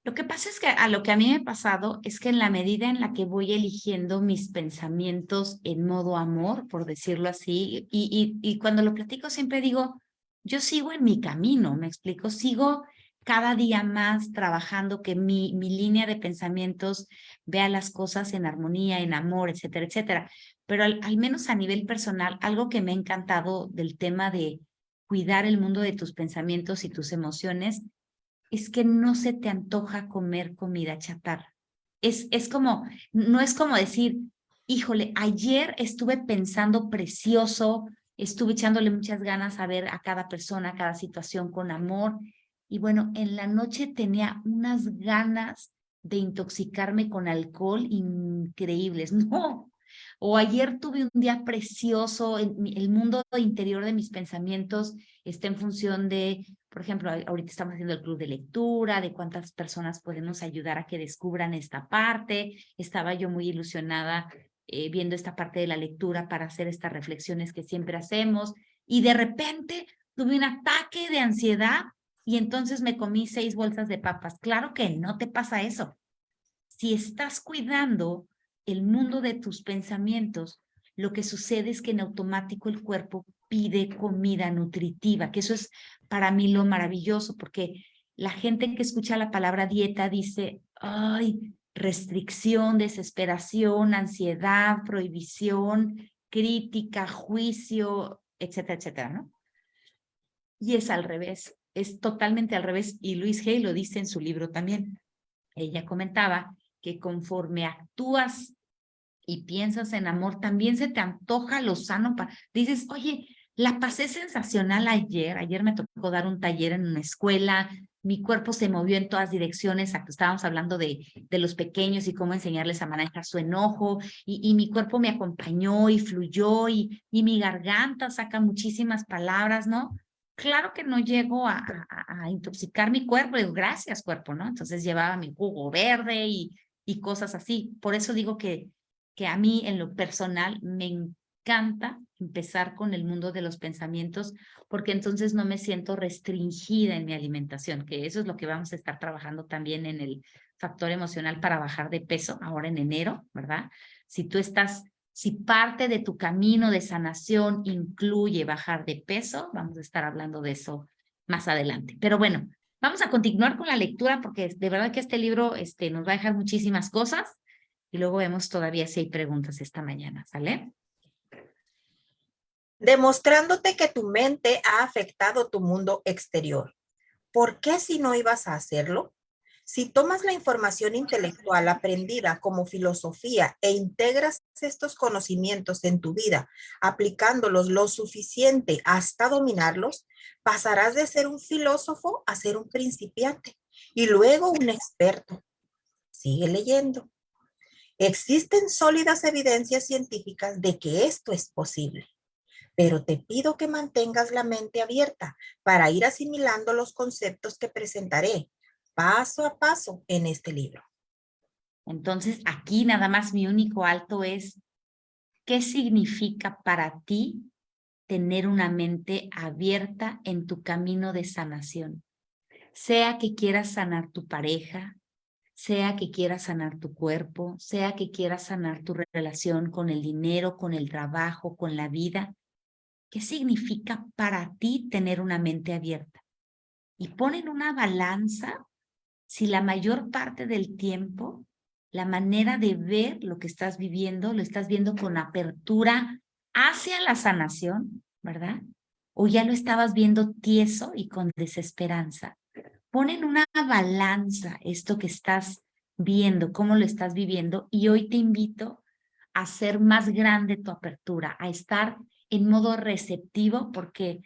[SPEAKER 1] Lo que pasa es que a lo que a mí me ha pasado es que en la medida en la que voy eligiendo mis pensamientos en modo amor, por decirlo así, y cuando lo platico siempre digo, yo sigo en mi camino, me explico, sigo cada día más trabajando que mi línea de pensamientos vea las cosas en armonía, en amor, etcétera, etcétera. Pero al menos a nivel personal, algo que me ha encantado del tema de cuidar el mundo de tus pensamientos y tus emociones es que no se te antoja comer comida chatarra. Es como, no es como decir, híjole, ayer estuve pensando precioso, estuve echándole muchas ganas a ver a cada persona, a cada situación con amor. Y bueno, en la noche tenía unas ganas de intoxicarme con alcohol increíbles. No. O ayer tuve un día precioso, el mundo interior de mis pensamientos está en función de, por ejemplo, ahorita estamos haciendo el club de lectura, de cuántas personas podemos ayudar a que descubran esta parte. Estaba yo muy ilusionada viendo esta parte de la lectura para hacer estas reflexiones que siempre hacemos. Y de repente tuve un ataque de ansiedad y entonces me comí 6 bolsas de papas. Claro que no te pasa eso. Si estás cuidando el mundo de tus pensamientos, lo que sucede es que en automático el cuerpo pide comida nutritiva, que eso es para mí lo maravilloso, porque la gente que escucha la palabra dieta dice, ay, restricción, desesperación, ansiedad, prohibición, crítica, juicio, etcétera, etcétera, ¿no? Y es al revés, es totalmente al revés, y Louise Hay lo dice en su libro también. Ella comentaba que conforme actúas y piensas en amor, también se te antoja lo sano. Dices, oye, la pasé sensacional ayer me tocó dar un taller en una escuela, mi cuerpo se movió en todas direcciones, estábamos hablando de los pequeños y cómo enseñarles a manejar su enojo, y mi cuerpo me acompañó y fluyó, y mi garganta saca muchísimas palabras, ¿no? Claro que no llego a intoxicar mi cuerpo, digo, gracias cuerpo, ¿no? Entonces llevaba mi jugo verde y cosas así. Por eso digo que a mí en lo personal me encanta empezar con el mundo de los pensamientos, porque entonces no me siento restringida en mi alimentación, que eso es lo que vamos a estar trabajando también en el factor emocional para bajar de peso, ahora en enero, ¿verdad? Si parte de tu camino de sanación incluye bajar de peso, vamos a estar hablando de eso más adelante. Pero bueno, vamos a continuar con la lectura porque de verdad que este libro nos va a dejar muchísimas cosas y luego vemos todavía si hay preguntas esta mañana, ¿sale?
[SPEAKER 2] Demostrándote que tu mente ha afectado tu mundo exterior. ¿Por qué si no ibas a hacerlo? Si tomas la información intelectual aprendida como filosofía e integras estos conocimientos en tu vida, aplicándolos lo suficiente hasta dominarlos, pasarás de ser un filósofo a ser un principiante y luego un experto. Sigue leyendo. Existen sólidas evidencias científicas de que esto es posible, pero te pido que mantengas la mente abierta para ir asimilando los conceptos que presentaré paso a paso en este libro.
[SPEAKER 1] Entonces, aquí nada más mi único alto es, ¿qué significa para ti tener una mente abierta en tu camino de sanación? Sea que quieras sanar tu pareja, sea que quieras sanar tu cuerpo, sea que quieras sanar tu relación con el dinero, con el trabajo, con la vida. ¿Qué significa para ti tener una mente abierta? Y pon en una balanza si la mayor parte del tiempo, la manera de ver lo que estás viviendo, lo estás viendo con apertura hacia la sanación, ¿verdad? O ya lo estabas viendo tieso y con desesperanza. Pon en una balanza esto que estás viendo, cómo lo estás viviendo, y hoy te invito a hacer más grande tu apertura, a estar en modo receptivo, porque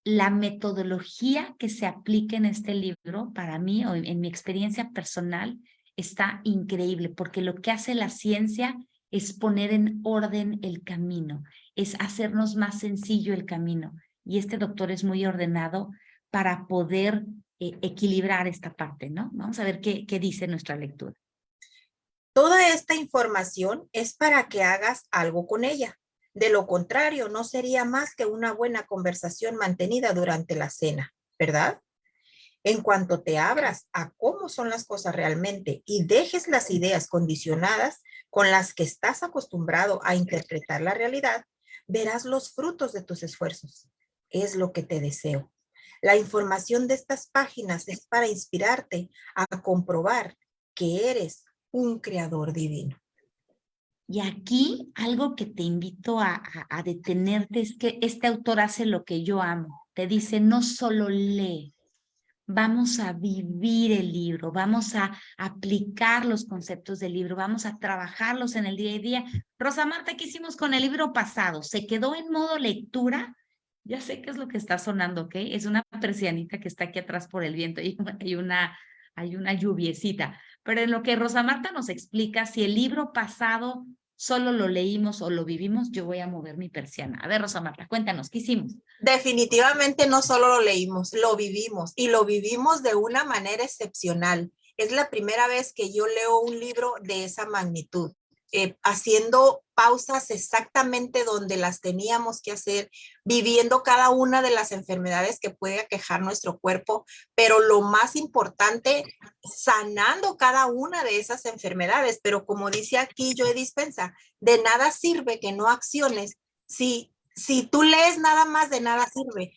[SPEAKER 1] la metodología que se aplica en este libro, para mí, o en mi experiencia personal, está increíble, porque lo que hace la ciencia es poner en orden el camino, es hacernos más sencillo el camino. Y este doctor es muy ordenado para poder equilibrar esta parte, ¿no? Vamos a ver qué dice nuestra lectura.
[SPEAKER 2] Toda esta información es para que hagas algo con ella. De lo contrario, no sería más que una buena conversación mantenida durante la cena, ¿verdad? En cuanto te abras a cómo son las cosas realmente y dejes las ideas condicionadas con las que estás acostumbrado a interpretar la realidad, verás los frutos de tus esfuerzos. Es lo que te deseo. La información de estas páginas es para inspirarte a comprobar que eres un creador divino.
[SPEAKER 1] Y aquí algo que te invito a detenerte es que este autor hace lo que yo amo. Te dice, no solo lee, vamos a vivir el libro, vamos a aplicar los conceptos del libro, vamos a trabajarlos en el día a día. Rosa Marta, ¿qué hicimos con el libro pasado? ¿Se quedó en modo lectura? Ya sé qué es lo que está sonando, ¿ok? Es una persianita que está aquí atrás por el viento y hay una lluviecita. Pero en lo que Rosa Marta nos explica, si el libro pasado solo lo leímos o lo vivimos, yo voy a mover mi persiana. A ver, Rosa Marta, cuéntanos, ¿qué hicimos?
[SPEAKER 2] Definitivamente no solo lo leímos, lo vivimos y lo vivimos de una manera excepcional. Es la primera vez que yo leo un libro de esa magnitud, haciendo pausas exactamente donde las teníamos que hacer, viviendo cada una de las enfermedades que puede aquejar nuestro cuerpo, pero lo más importante, sanando cada una de esas enfermedades. Pero como dice aquí Joe Dispenza, de nada sirve que no acciones si tú lees nada más, de nada sirve.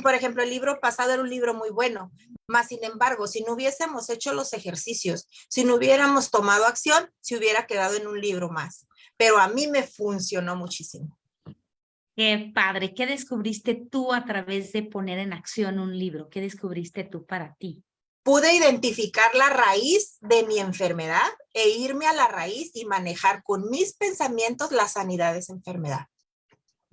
[SPEAKER 2] Por ejemplo, el libro pasado era un libro muy bueno, más sin embargo, si no hubiésemos hecho los ejercicios, si no hubiéramos tomado acción, se hubiera quedado en un libro más. Pero a mí me funcionó muchísimo.
[SPEAKER 1] Qué padre. ¿Qué descubriste tú a través de poner en acción un libro? ¿Qué descubriste tú para ti?
[SPEAKER 2] Pude identificar la raíz de mi enfermedad e irme a la raíz y manejar con mis pensamientos la sanidad de esa enfermedad.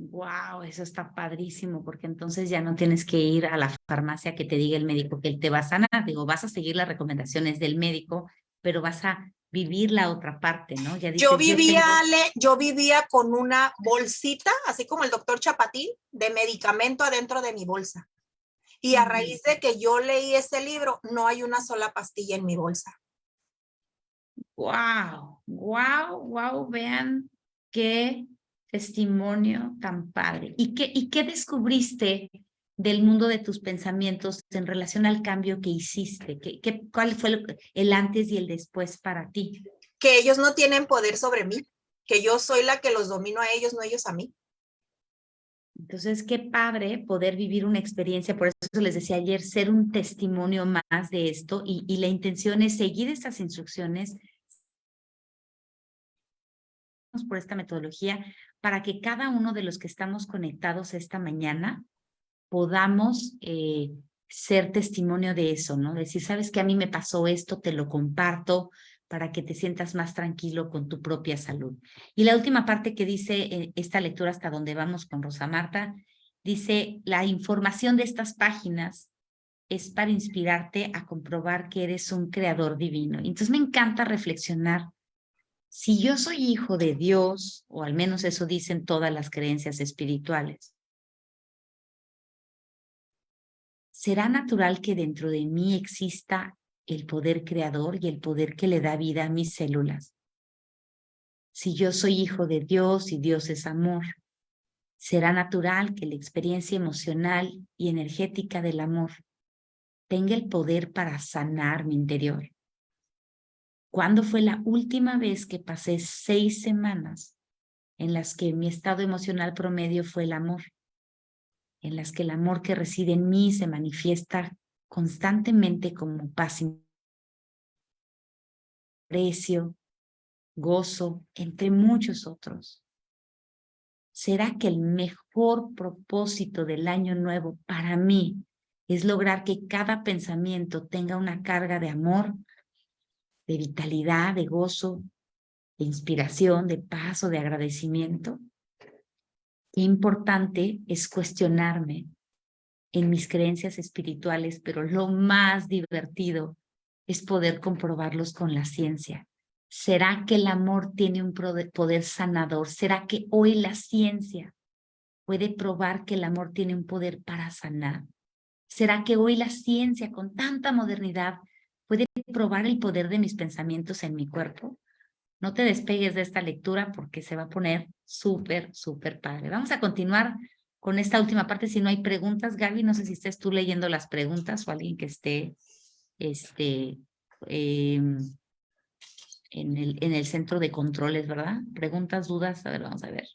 [SPEAKER 1] Wow, eso está padrísimo, porque entonces ya no tienes que ir a la farmacia que te diga el médico que él te va a sanar. Digo, vas a seguir las recomendaciones del médico, pero vas a vivir la otra parte, ¿no? Ya dices,
[SPEAKER 2] yo vivía con una bolsita, así como el doctor Chapatín, de medicamento adentro de mi bolsa. Y a raíz de que yo leí ese libro, no hay una sola pastilla en mi bolsa.
[SPEAKER 1] Wow, wow, wow, vean qué testimonio tan padre. ¿Y qué descubriste del mundo de tus pensamientos en relación al cambio que hiciste? ¿Cuál fue el antes y el después para ti?
[SPEAKER 2] Que ellos no tienen poder sobre mí, que yo soy la que los domino a ellos, no ellos a mí.
[SPEAKER 1] Entonces, qué padre poder vivir una experiencia, por eso les decía ayer, ser un testimonio más de esto y la intención es seguir estas instrucciones por esta metodología para que cada uno de los que estamos conectados esta mañana podamos ser testimonio de eso, ¿no? Decir, sabes que a mí me pasó esto, te lo comparto para que te sientas más tranquilo con tu propia salud. Y la última parte que dice esta lectura hasta donde vamos con Rosa Marta, dice, la información de estas páginas es para inspirarte a comprobar que eres un creador divino. Entonces me encanta reflexionar. Si yo soy hijo de Dios, o al menos eso dicen todas las creencias espirituales, ¿será natural que dentro de mí exista el poder creador y el poder que le da vida a mis células? Si yo soy hijo de Dios y Dios es amor, ¿será natural que la experiencia emocional y energética del amor tenga el poder para sanar mi interior? ¿Cuándo fue la última vez que pasé 6 semanas en las que mi estado emocional promedio fue el amor? En las que el amor que reside en mí se manifiesta constantemente como paz, aprecio, gozo, entre muchos otros. ¿Será que el mejor propósito del año nuevo para mí es lograr que cada pensamiento tenga una carga de amor, de vitalidad, de gozo, de inspiración, de paz o de agradecimiento? Qué importante es cuestionarme en mis creencias espirituales, pero lo más divertido es poder comprobarlos con la ciencia. ¿Será que el amor tiene un poder sanador? ¿Será que hoy la ciencia puede probar que el amor tiene un poder para sanar? ¿Será que hoy la ciencia, con tanta modernidad, puede probar el poder de mis pensamientos en mi cuerpo? No te despegues de esta lectura porque se va a poner súper, súper padre. Vamos a continuar con esta última parte. Si no hay preguntas, Gaby, no sé si estés tú leyendo las preguntas o alguien que esté en el centro de controles, ¿verdad? Preguntas, dudas, a ver, vamos a ver.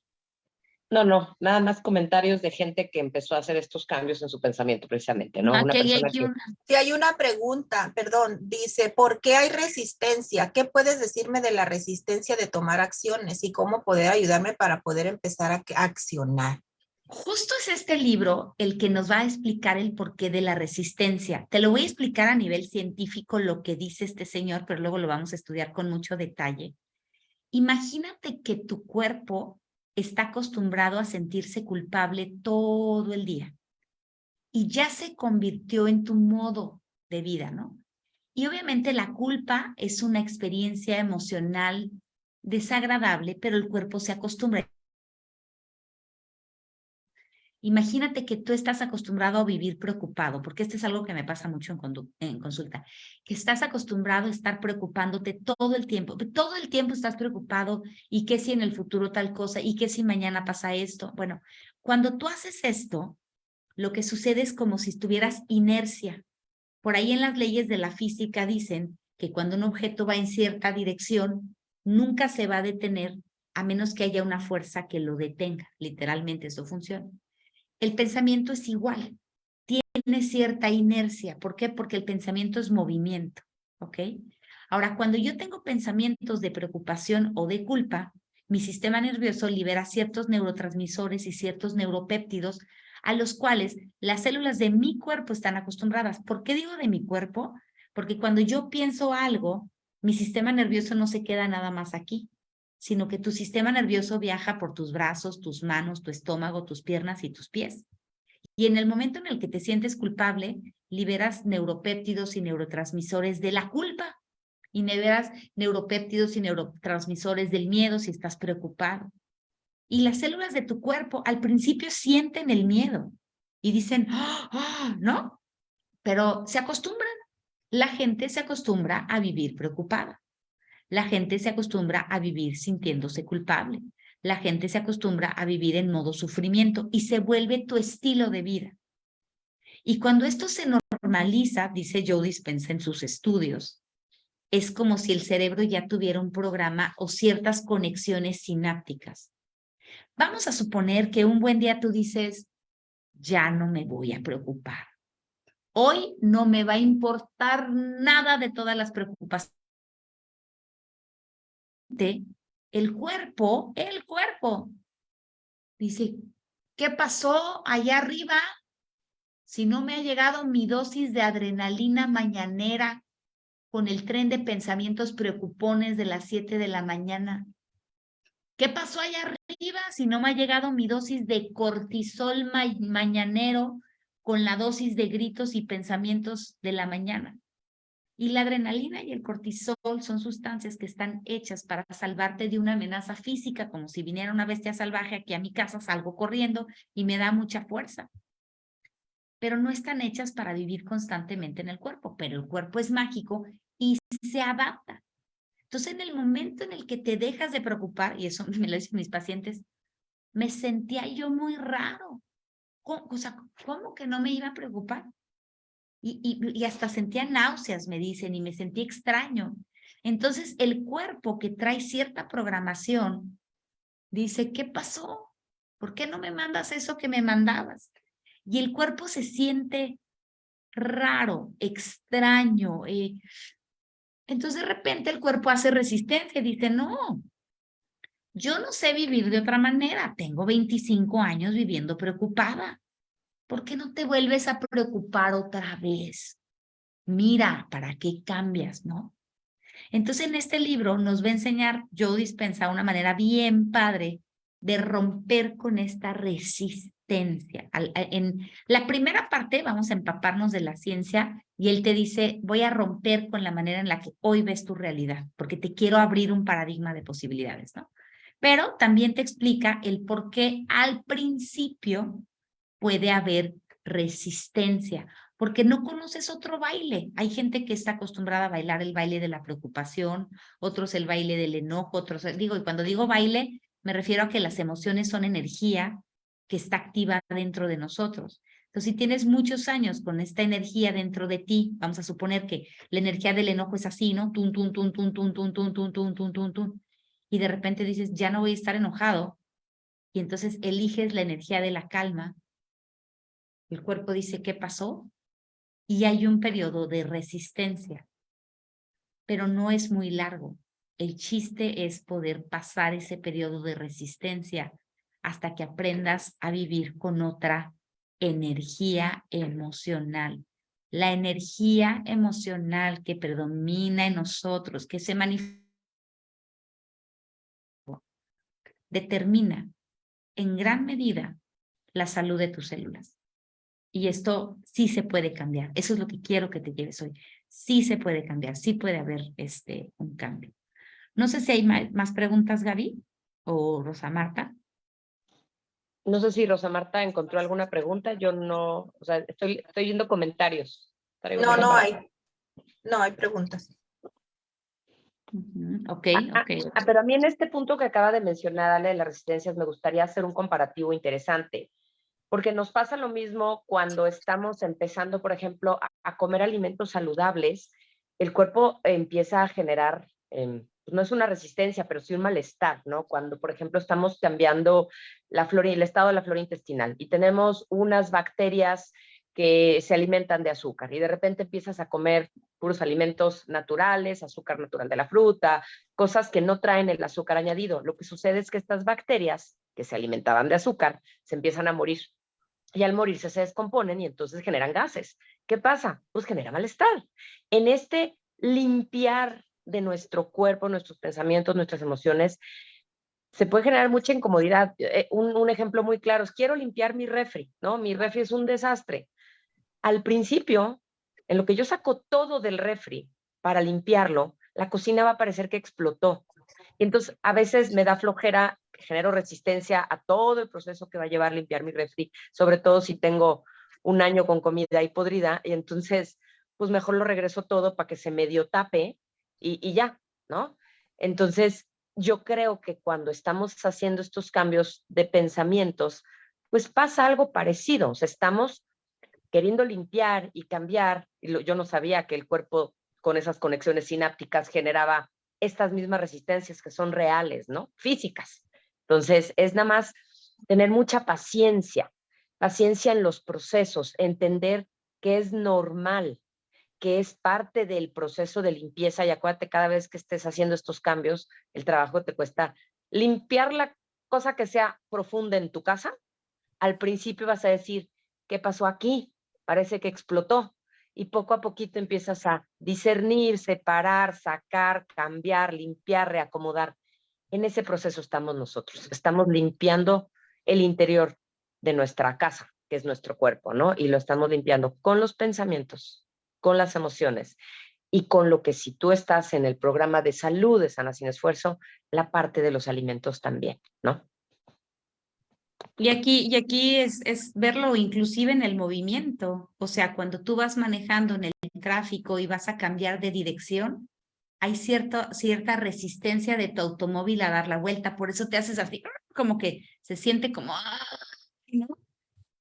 [SPEAKER 3] No, nada más comentarios de gente que empezó a hacer estos cambios en su pensamiento precisamente, ¿no? Una persona que...
[SPEAKER 2] Sí, hay una pregunta, perdón, dice, ¿por qué hay resistencia? ¿Qué puedes decirme de la resistencia de tomar acciones y cómo poder ayudarme para poder empezar a accionar?
[SPEAKER 1] Justo es este libro el que nos va a explicar el porqué de la resistencia. Te lo voy a explicar a nivel científico lo que dice este señor, pero luego lo vamos a estudiar con mucho detalle. Imagínate que tu cuerpo está acostumbrado a sentirse culpable todo el día y ya se convirtió en tu modo de vida, ¿no? Y obviamente la culpa es una experiencia emocional desagradable, pero el cuerpo se acostumbra. Imagínate que tú estás acostumbrado a vivir preocupado, porque esto es algo que me pasa mucho en consulta, que estás acostumbrado a estar preocupándote todo el tiempo estás preocupado, y qué si en el futuro tal cosa, y qué si mañana pasa esto. Bueno, cuando tú haces esto, lo que sucede es como si tuvieras inercia. Por ahí en las leyes de la física dicen que cuando un objeto va en cierta dirección, nunca se va a detener a menos que haya una fuerza que lo detenga. Literalmente eso funciona. El pensamiento es igual, tiene cierta inercia. ¿Por qué? Porque el pensamiento es movimiento, ¿ok? Ahora, cuando yo tengo pensamientos de preocupación o de culpa, mi sistema nervioso libera ciertos neurotransmisores y ciertos neuropéptidos a los cuales las células de mi cuerpo están acostumbradas. ¿Por qué digo de mi cuerpo? Porque cuando yo pienso algo, mi sistema nervioso no se queda nada más aquí, sino que tu sistema nervioso viaja por tus brazos, tus manos, tu estómago, tus piernas y tus pies. Y en el momento en el que te sientes culpable, liberas neuropéptidos y neurotransmisores de la culpa, y liberas neuropéptidos y neurotransmisores del miedo si estás preocupado. Y las células de tu cuerpo al principio sienten el miedo y dicen, ¡oh, oh! ¿No? Pero se acostumbran. La gente se acostumbra a vivir preocupada. La gente se acostumbra a vivir sintiéndose culpable. La gente se acostumbra a vivir en modo sufrimiento y se vuelve tu estilo de vida. Y cuando esto se normaliza, dice Joe Dispenza en sus estudios, es como si el cerebro ya tuviera un programa o ciertas conexiones sinápticas. Vamos a suponer que un buen día tú dices, ya no me voy a preocupar. Hoy no me va a importar nada de todas las preocupaciones. El cuerpo dice, ¿qué pasó allá arriba? Si no me ha llegado mi dosis de adrenalina mañanera con el tren de pensamientos preocupones de las 7 de la mañana. ¿Qué pasó allá arriba si no me ha llegado mi dosis de cortisol mañanero con la dosis de gritos y pensamientos de la mañana? Y la adrenalina y el cortisol son sustancias que están hechas para salvarte de una amenaza física, como si viniera una bestia salvaje aquí a mi casa, salgo corriendo y me da mucha fuerza. Pero no están hechas para vivir constantemente en el cuerpo, pero el cuerpo es mágico y se adapta. Entonces, en el momento en el que te dejas de preocupar, y eso me lo dicen mis pacientes, me sentía yo muy raro. ¿Cómo que no me iba a preocupar? Y hasta sentía náuseas, me dicen, y me sentí extraño. Entonces, el cuerpo que trae cierta programación dice, ¿qué pasó? ¿Por qué no me mandas eso que me mandabas? Y el cuerpo se siente raro, extraño. Entonces, de repente, el cuerpo hace resistencia y dice, no, yo no sé vivir de otra manera. Tengo 25 años viviendo preocupada. ¿Por qué no te vuelves a preocupar otra vez? Mira, ¿para qué cambias, no? Entonces, en este libro nos va a enseñar Joe Dispenza una manera bien padre de romper con esta resistencia. En la primera parte vamos a empaparnos de la ciencia y él te dice, voy a romper con la manera en la que hoy ves tu realidad, porque te quiero abrir un paradigma de posibilidades, ¿no? Pero también te explica el por qué al principio puede haber resistencia, porque no conoces otro baile. Hay gente que está acostumbrada a bailar el baile de la preocupación, otros el baile del enojo, otros, y cuando digo baile, me refiero a que las emociones son energía que está activa dentro de nosotros. Entonces, si tienes muchos años con esta energía dentro de ti, vamos a suponer que la energía del enojo es así, ¿no? Tun, tun, tun, tun, tun, tun, tun, tun, tun, tun, tun, tun. Y de repente dices, ya no voy a estar enojado, y entonces eliges la energía de la calma. El cuerpo dice, ¿qué pasó? Y hay un periodo de resistencia, pero no es muy largo. El chiste es poder pasar ese periodo de resistencia hasta que aprendas a vivir con otra energía emocional. La energía emocional que predomina en nosotros, que se manifiesta, determina en gran medida la salud de tus células. Y esto sí se puede cambiar. Eso es lo que quiero que te lleves hoy. sí se puede cambiar, sí puede haber un cambio. No sé si hay más preguntas, Gaby o Rosa Marta.
[SPEAKER 3] No sé si Rosa Marta encontró alguna pregunta. Yo no, o sea, estoy viendo comentarios. Traigo
[SPEAKER 2] No,
[SPEAKER 3] mi aparato.
[SPEAKER 2] no hay preguntas.
[SPEAKER 1] Ok.
[SPEAKER 3] Pero a mí en este punto que acaba de mencionar, Ale, de las resistencias, me gustaría hacer un comparativo interesante, porque nos pasa lo mismo cuando estamos empezando, por ejemplo, a comer alimentos saludables. El cuerpo empieza a generar, pues no es una resistencia, pero sí un malestar, ¿no? Cuando, por ejemplo, estamos cambiando el estado de la flora intestinal y tenemos unas bacterias que se alimentan de azúcar y de repente empiezas a comer puros alimentos naturales, azúcar natural de la fruta, cosas que no traen el azúcar añadido. Lo que sucede es que estas bacterias que se alimentaban de azúcar se empiezan a morir y al morirse se descomponen y entonces generan gases. ¿Qué pasa? Pues genera malestar. En este limpiar de nuestro cuerpo, nuestros pensamientos, nuestras emociones, se puede generar mucha incomodidad. Un ejemplo muy claro es, quiero limpiar mi refri, ¿no? Mi refri es un desastre. Al principio, en lo que yo saco todo del refri para limpiarlo, la cocina va a parecer que explotó. Y entonces, a veces me da flojera, genero resistencia a todo el proceso que va a llevar limpiar mi refri, sobre todo si tengo un año con comida ahí podrida, y entonces, pues mejor lo regreso todo para que se medio tape y ya, ¿no? Entonces, yo creo que cuando estamos haciendo estos cambios de pensamientos, pues pasa algo parecido, o sea, estamos queriendo limpiar y cambiar, yo no sabía que el cuerpo con esas conexiones sinápticas generaba estas mismas resistencias que son reales, ¿no? Físicas. Entonces, es nada más tener mucha paciencia, paciencia en los procesos, entender que es normal, que es parte del proceso de limpieza y acuérdate, cada vez que estés haciendo estos cambios, el trabajo te cuesta limpiar la cosa que sea profunda en tu casa. Al principio vas a decir, ¿qué pasó aquí? Parece que explotó. Y poco a poquito empiezas a discernir, separar, sacar, cambiar, limpiar, reacomodar. En ese proceso estamos nosotros. Estamos limpiando el interior de nuestra casa, que es nuestro cuerpo, ¿no? Y lo estamos limpiando con los pensamientos, con las emociones y con lo que si tú estás en el programa de salud de Sana Sin Esfuerzo, la parte de los alimentos también, ¿no?
[SPEAKER 1] Y aquí es verlo inclusive en el movimiento. O sea, cuando tú vas manejando en el tráfico y vas a cambiar de dirección, hay cierta resistencia de tu automóvil a dar la vuelta. Por eso te haces así, como que se siente como, ¿no?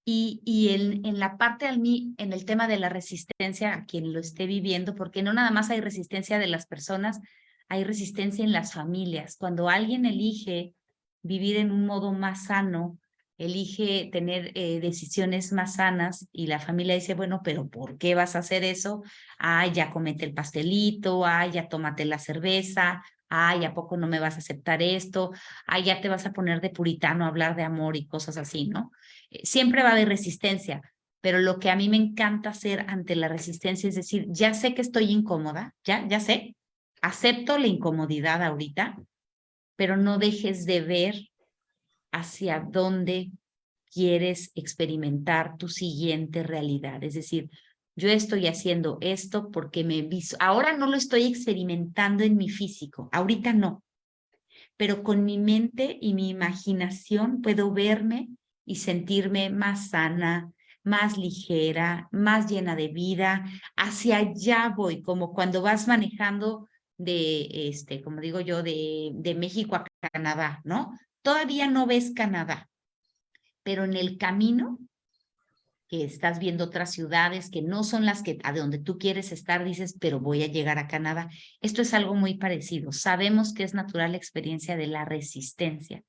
[SPEAKER 1] Y en la parte en el tema de la resistencia, a quien lo esté viviendo, porque no nada más hay resistencia de las personas, hay resistencia en las familias. Cuando alguien elige vivir en un modo más sano, elige tener decisiones más sanas y la familia dice, bueno, pero ¿por qué vas a hacer eso? Ay, ya comete el pastelito, ay, ya tómate la cerveza, ay, ¿a poco no me vas a aceptar esto? Ay, ya te vas a poner de puritano a hablar de amor y cosas así, ¿no? Siempre va a haber resistencia, pero lo que a mí me encanta hacer ante la resistencia es decir, ya sé que estoy incómoda, ya sé, acepto la incomodidad ahorita, pero no dejes de ver hacia dónde quieres experimentar tu siguiente realidad. Es decir, yo estoy haciendo esto porque ahora no lo estoy experimentando en mi físico, ahorita no, pero con mi mente y mi imaginación puedo verme y sentirme más sana, más ligera, más llena de vida. Hacia allá voy, como cuando vas manejando como digo yo, de México a Canadá, ¿no? Todavía no ves Canadá, pero en el camino que estás viendo otras ciudades que no son las que a donde tú quieres estar, dices, pero voy a llegar a Canadá. Esto es algo muy parecido. Sabemos que es natural la experiencia de la resistencia,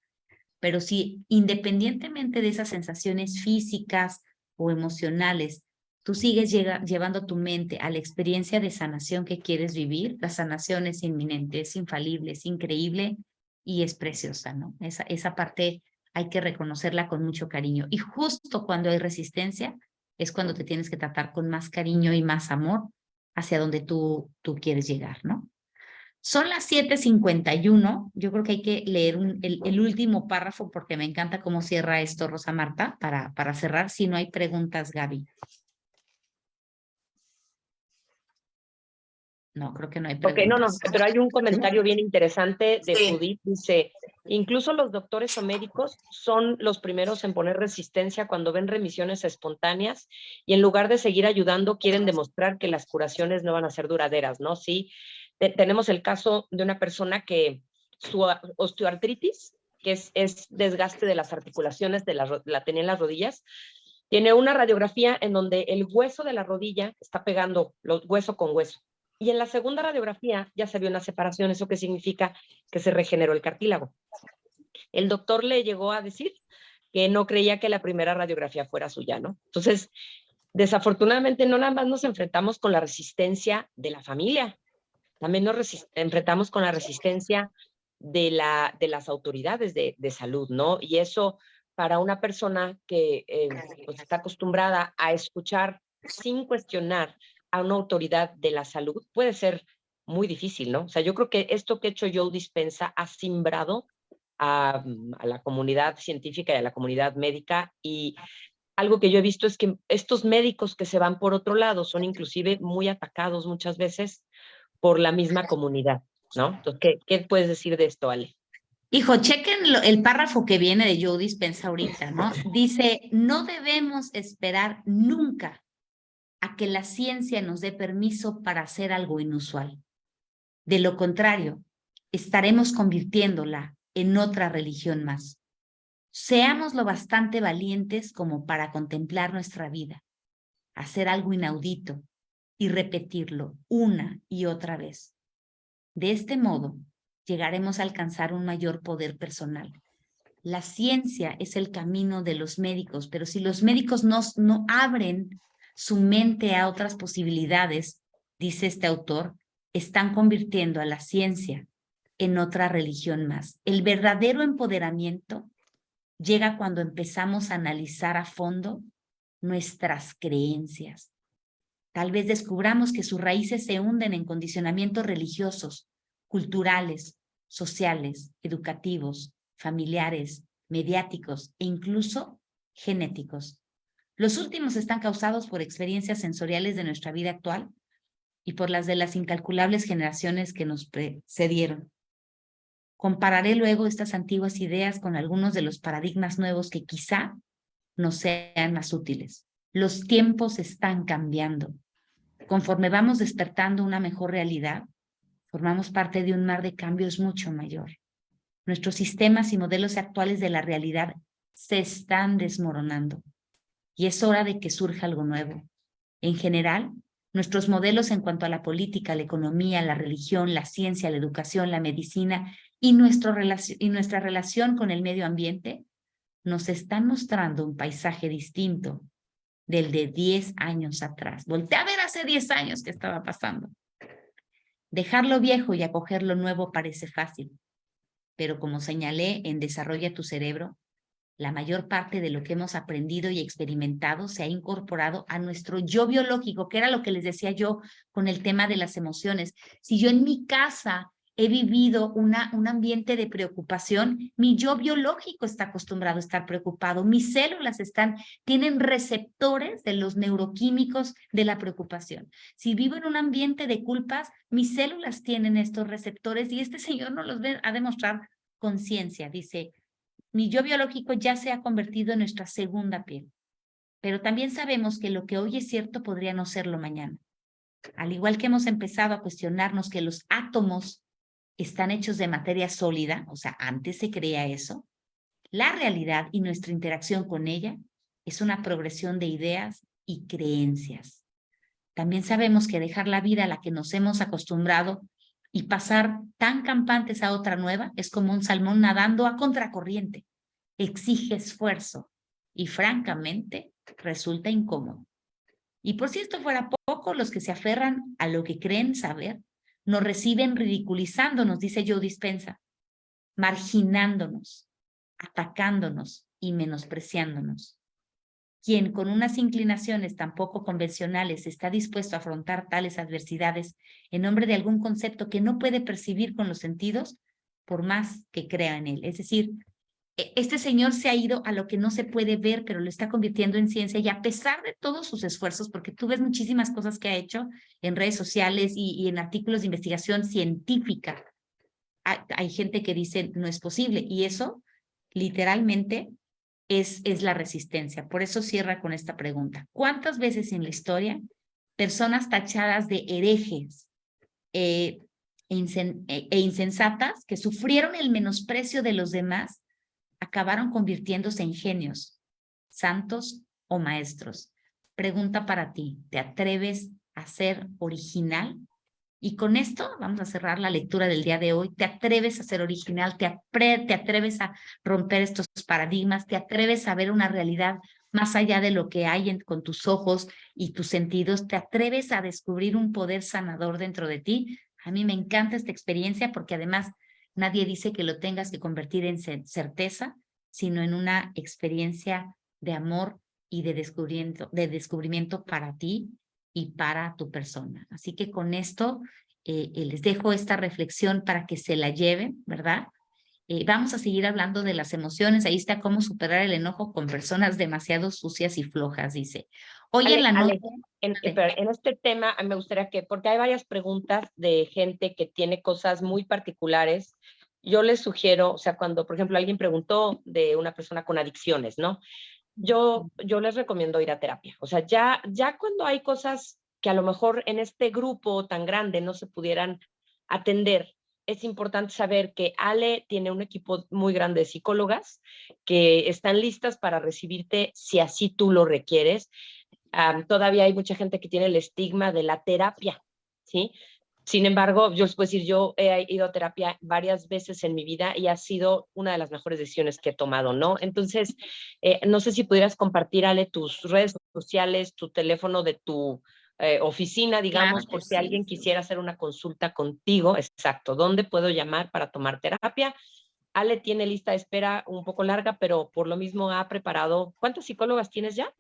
[SPEAKER 1] pero si independientemente de esas sensaciones físicas o emocionales, tú sigues llevando tu mente a la experiencia de sanación que quieres vivir, la sanación es inminente, es infalible, es increíble y es preciosa, ¿no? Esa parte hay que reconocerla con mucho cariño. Y justo cuando hay resistencia es cuando te tienes que tratar con más cariño y más amor hacia donde tú quieres llegar, ¿no? Son las 7:51. Yo creo que hay que leer el último párrafo porque me encanta cómo cierra esto Rosa Marta para cerrar. Si no hay preguntas, Gaby. No, creo que no hay
[SPEAKER 4] Ok, no,
[SPEAKER 1] preguntas.
[SPEAKER 4] pero hay un comentario bien interesante de
[SPEAKER 2] Sí.
[SPEAKER 4] Judith. Dice, incluso los doctores o médicos son los primeros en poner resistencia cuando ven remisiones espontáneas y en lugar de seguir ayudando quieren demostrar que las curaciones no van a ser duraderas, ¿no? Sí, tenemos el caso de una persona que su osteoartritis, que es desgaste de las articulaciones, la tenía en las rodillas, tiene una radiografía en donde el hueso de la rodilla está pegando hueso con hueso. Y en la segunda radiografía ya se vio una separación, ¿eso qué significa? Que se regeneró el cartílago. El doctor le llegó a decir que no creía que la primera radiografía fuera suya, ¿no? Entonces, desafortunadamente no nada más nos enfrentamos con la resistencia de la familia, también nos enfrentamos con la resistencia de las autoridades de salud, ¿no? Y eso para una persona que pues está acostumbrada a escuchar sin cuestionar a una autoridad de la salud puede ser muy difícil, ¿no? O sea, yo creo que esto que ha hecho Joe Dispenza ha simbrado a la comunidad científica y a la comunidad médica, y algo que yo he visto es que estos médicos que se van por otro lado son inclusive muy atacados muchas veces por la misma comunidad, ¿no? Entonces, ¿qué puedes decir de esto, Ale?
[SPEAKER 1] Hijo, chequen el párrafo que viene de Joe Dispenza ahorita, ¿no? Dice, no debemos esperar nunca a que la ciencia nos dé permiso para hacer algo inusual. De lo contrario, estaremos convirtiéndola en otra religión más. Seamos lo bastante valientes como para contemplar nuestra vida, hacer algo inaudito y repetirlo una y otra vez. De este modo, llegaremos a alcanzar un mayor poder personal. La ciencia es el camino de los médicos, pero si los médicos no abren su mente a otras posibilidades, dice este autor, están convirtiendo a la ciencia en otra religión más. El verdadero empoderamiento llega cuando empezamos a analizar a fondo nuestras creencias. Tal vez descubramos que sus raíces se hunden en condicionamientos religiosos, culturales, sociales, educativos, familiares, mediáticos e incluso genéticos. Los últimos están causados por experiencias sensoriales de nuestra vida actual y por las de las incalculables generaciones que nos precedieron. Compararé luego estas antiguas ideas con algunos de los paradigmas nuevos que quizá nos sean más útiles. Los tiempos están cambiando. Conforme vamos despertando una mejor realidad, formamos parte de un mar de cambios mucho mayor. Nuestros sistemas y modelos actuales de la realidad se están desmoronando y es hora de que surja algo nuevo. En general, nuestros modelos en cuanto a la política, la economía, la religión, la ciencia, la educación, la medicina y nuestra relación con el medio ambiente nos están mostrando un paisaje distinto del de 10 años atrás. Voltea a ver hace 10 años qué estaba pasando. Dejar lo viejo y acoger lo nuevo parece fácil, pero como señalé en Desarrolla tu cerebro, la mayor parte de lo que hemos aprendido y experimentado se ha incorporado a nuestro yo biológico, que era lo que les decía yo con el tema de las emociones. Si yo en mi casa he vivido un ambiente de preocupación, mi yo biológico está acostumbrado a estar preocupado. Mis células tienen receptores de los neuroquímicos de la preocupación. Si vivo en un ambiente de culpas, mis células tienen estos receptores y este señor nos los va a demostrar con ciencia. Dice, mi yo biológico ya se ha convertido en nuestra segunda piel, pero también sabemos que lo que hoy es cierto podría no serlo mañana. Al igual que hemos empezado a cuestionarnos que los átomos están hechos de materia sólida, o sea, antes se creía eso, la realidad y nuestra interacción con ella es una progresión de ideas y creencias. También sabemos que dejar la vida a la que nos hemos acostumbrado y pasar tan campantes a otra nueva es como un salmón nadando a contracorriente. Exige esfuerzo y francamente resulta incómodo. Y por si esto fuera poco, los que se aferran a lo que creen saber nos reciben ridiculizándonos, dice Joe Dispenza, marginándonos, atacándonos y menospreciándonos. Quien con unas inclinaciones tan poco convencionales está dispuesto a afrontar tales adversidades en nombre de algún concepto que no puede percibir con los sentidos, por más que crea en él. Es decir, Este señor se ha ido a lo que no se puede ver, pero lo está convirtiendo en ciencia y a pesar de todos sus esfuerzos, porque tú ves muchísimas cosas que ha hecho en redes sociales y en artículos de investigación científica, hay gente que dice no es posible y eso literalmente es la resistencia. Por eso cierra con esta pregunta. ¿Cuántas veces en la historia personas tachadas de herejes e insensatas que sufrieron el menosprecio de los demás acabaron convirtiéndose en genios, santos o maestros? Pregunta para ti, ¿te atreves a ser original? Y con esto vamos a cerrar la lectura del día de hoy. ¿Te atreves a ser original? ¿Te atreves a romper estos paradigmas? ¿Te atreves a ver una realidad más allá de lo que hay con tus ojos y tus sentidos? ¿Te atreves a descubrir un poder sanador dentro de ti? A mí me encanta esta experiencia porque además nadie dice que lo tengas que convertir en certeza, sino en una experiencia de amor y de descubrimiento para ti y para tu persona. Así que con esto les dejo esta reflexión para que se la lleven, ¿verdad? Vamos a seguir hablando de las emociones. Ahí está cómo superar el enojo con personas demasiado sucias y flojas, dice. Hoy en la noche...
[SPEAKER 4] En este tema a mí me gustaría que, porque hay varias preguntas de gente que tiene cosas muy particulares, yo les sugiero, o sea, cuando, por ejemplo, alguien preguntó de una persona con adicciones, ¿no? Yo les recomiendo ir a terapia. O sea, ya cuando hay cosas que a lo mejor en este grupo tan grande no se pudieran atender, es importante saber que Ale tiene un equipo muy grande de psicólogas que están listas para recibirte si así tú lo requieres. Todavía hay mucha gente que tiene el estigma de la terapia, ¿sí? Sin embargo, yo les puedo decir, yo he ido a terapia varias veces en mi vida y ha sido una de las mejores decisiones que he tomado, ¿no? Entonces, no sé si pudieras compartir, Ale, tus redes sociales, tu teléfono de tu oficina, digamos,
[SPEAKER 1] Claro
[SPEAKER 4] por
[SPEAKER 1] que
[SPEAKER 4] si
[SPEAKER 1] sí.
[SPEAKER 4] alguien quisiera hacer una consulta contigo. Exacto, ¿dónde puedo llamar para tomar terapia? Ale tiene lista de espera un poco larga, pero por lo mismo ha preparado. ¿Cuántas psicólogas tienes ya?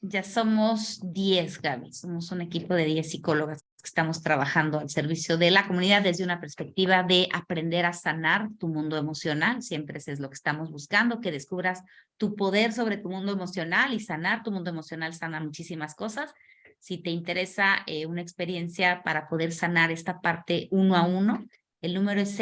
[SPEAKER 1] Ya somos 10, Gaby. Somos un equipo de 10 psicólogas que estamos trabajando al servicio de la comunidad desde una perspectiva de aprender a sanar tu mundo emocional. Siempre eso es lo que estamos buscando, que descubras tu poder sobre tu mundo emocional y sanar tu mundo emocional sana muchísimas cosas. Si te interesa una experiencia para poder sanar esta parte uno a uno, el número es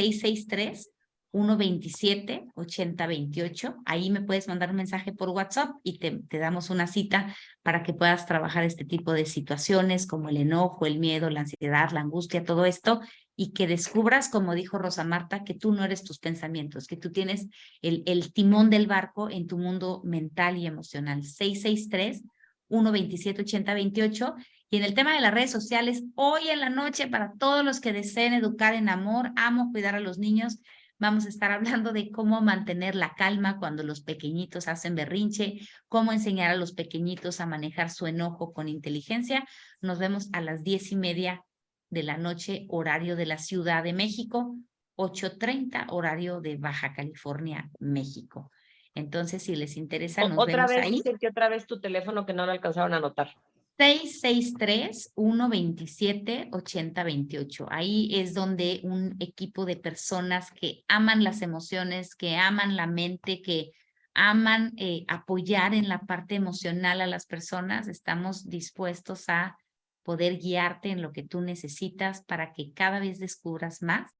[SPEAKER 1] 663-127-8028. Ahí me puedes mandar un mensaje por WhatsApp y te damos una cita para que puedas trabajar este tipo de situaciones como el enojo, el miedo, la ansiedad, la angustia, todo esto, y que descubras, como dijo Rosa Marta, que tú no eres tus pensamientos, que tú tienes el timón del barco en tu mundo mental y emocional. 663-127-8028. Y en el tema de las redes sociales, hoy en la noche, para todos los que deseen educar en amor, amo cuidar a los niños, vamos a estar hablando de cómo mantener la calma cuando los pequeñitos hacen berrinche, cómo enseñar a los pequeñitos a manejar su enojo con inteligencia. Nos vemos a las 10:30 de la noche, horario de la Ciudad de México, 8:30, horario de Baja California, México. Entonces, si les interesa, nos
[SPEAKER 4] Otra
[SPEAKER 1] vemos
[SPEAKER 4] vez,
[SPEAKER 1] ahí.
[SPEAKER 4] dicen que otra vez tu teléfono que no lo alcanzaron a anotar.
[SPEAKER 1] 663-127-8028. Ahí es donde un equipo de personas que aman las emociones, que aman la mente, que aman apoyar en la parte emocional a las personas, estamos dispuestos a poder guiarte en lo que tú necesitas para que cada vez descubras más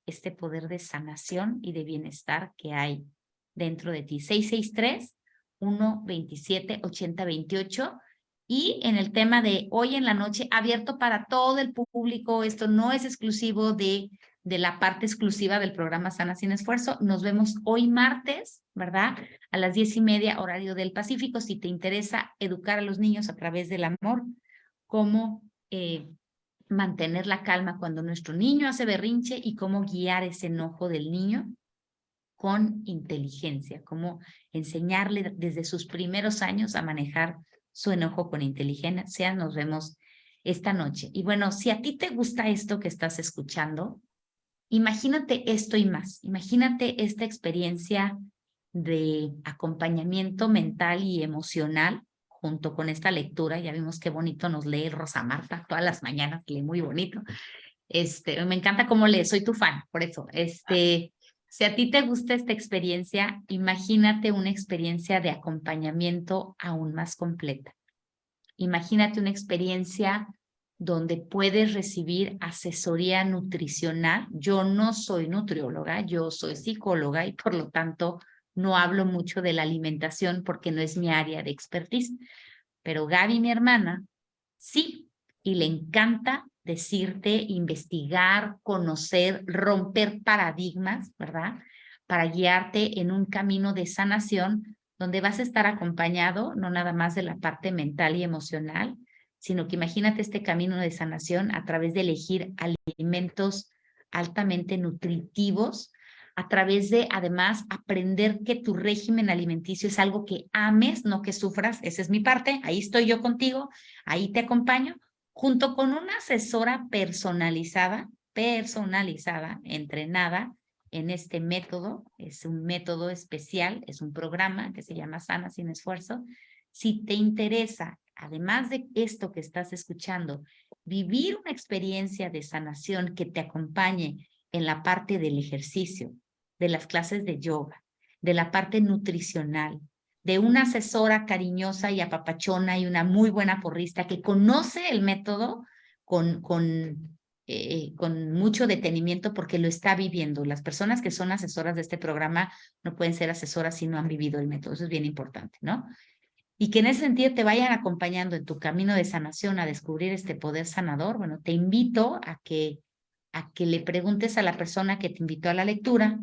[SPEAKER 1] este poder de sanación y de bienestar que hay dentro de ti. 663-127-8028. Y en el tema de hoy en la noche, abierto para todo el público, esto no es exclusivo de la parte exclusiva del programa Sana Sin Esfuerzo. Nos vemos hoy martes, ¿verdad? A las 10:30, horario del Pacífico. Si te interesa educar a los niños a través del amor, cómo mantener la calma cuando nuestro niño hace berrinche y cómo guiar ese enojo del niño con inteligencia, cómo enseñarle desde sus primeros años a manejar su enojo con inteligencia. Nos vemos esta noche. Y bueno, si a ti te gusta esto que estás escuchando, imagínate esto y más. Imagínate esta experiencia de acompañamiento mental y emocional junto con esta lectura. Ya vimos qué bonito nos lee Rosa Marta todas las mañanas, lee muy bonito. Me encanta cómo lee, soy tu fan, por eso. Si a ti te gusta esta experiencia, imagínate una experiencia de acompañamiento aún más completa. Imagínate una experiencia donde puedes recibir asesoría nutricional. Yo no soy nutrióloga, yo soy psicóloga y por lo tanto no hablo mucho de la alimentación porque no es mi área de expertise. Pero Gaby, mi hermana, sí, y le encanta decirte, investigar, conocer, romper paradigmas, ¿verdad? Para guiarte en un camino de sanación donde vas a estar acompañado no nada más de la parte mental y emocional, sino que imagínate este camino de sanación a través de elegir alimentos altamente nutritivos, a través de, además, aprender que tu régimen alimenticio es algo que ames, no que sufras. Esa es mi parte, ahí estoy yo contigo, ahí te acompaño, junto con una asesora personalizada, entrenada en este método. Es un método especial, es un programa que se llama Sana Sin Esfuerzo. Si te interesa, además de esto que estás escuchando, vivir una experiencia de sanación que te acompañe en la parte del ejercicio, de las clases de yoga, de la parte nutricional, de una asesora cariñosa y apapachona y una muy buena porrista que conoce el método con mucho detenimiento porque lo está viviendo. Las personas que son asesoras de este programa no pueden ser asesoras si no han vivido el método. Eso es bien importante, ¿no? Y que en ese sentido te vayan acompañando en tu camino de sanación a descubrir este poder sanador. Bueno, te invito a que le preguntes a la persona que te invitó a la lectura: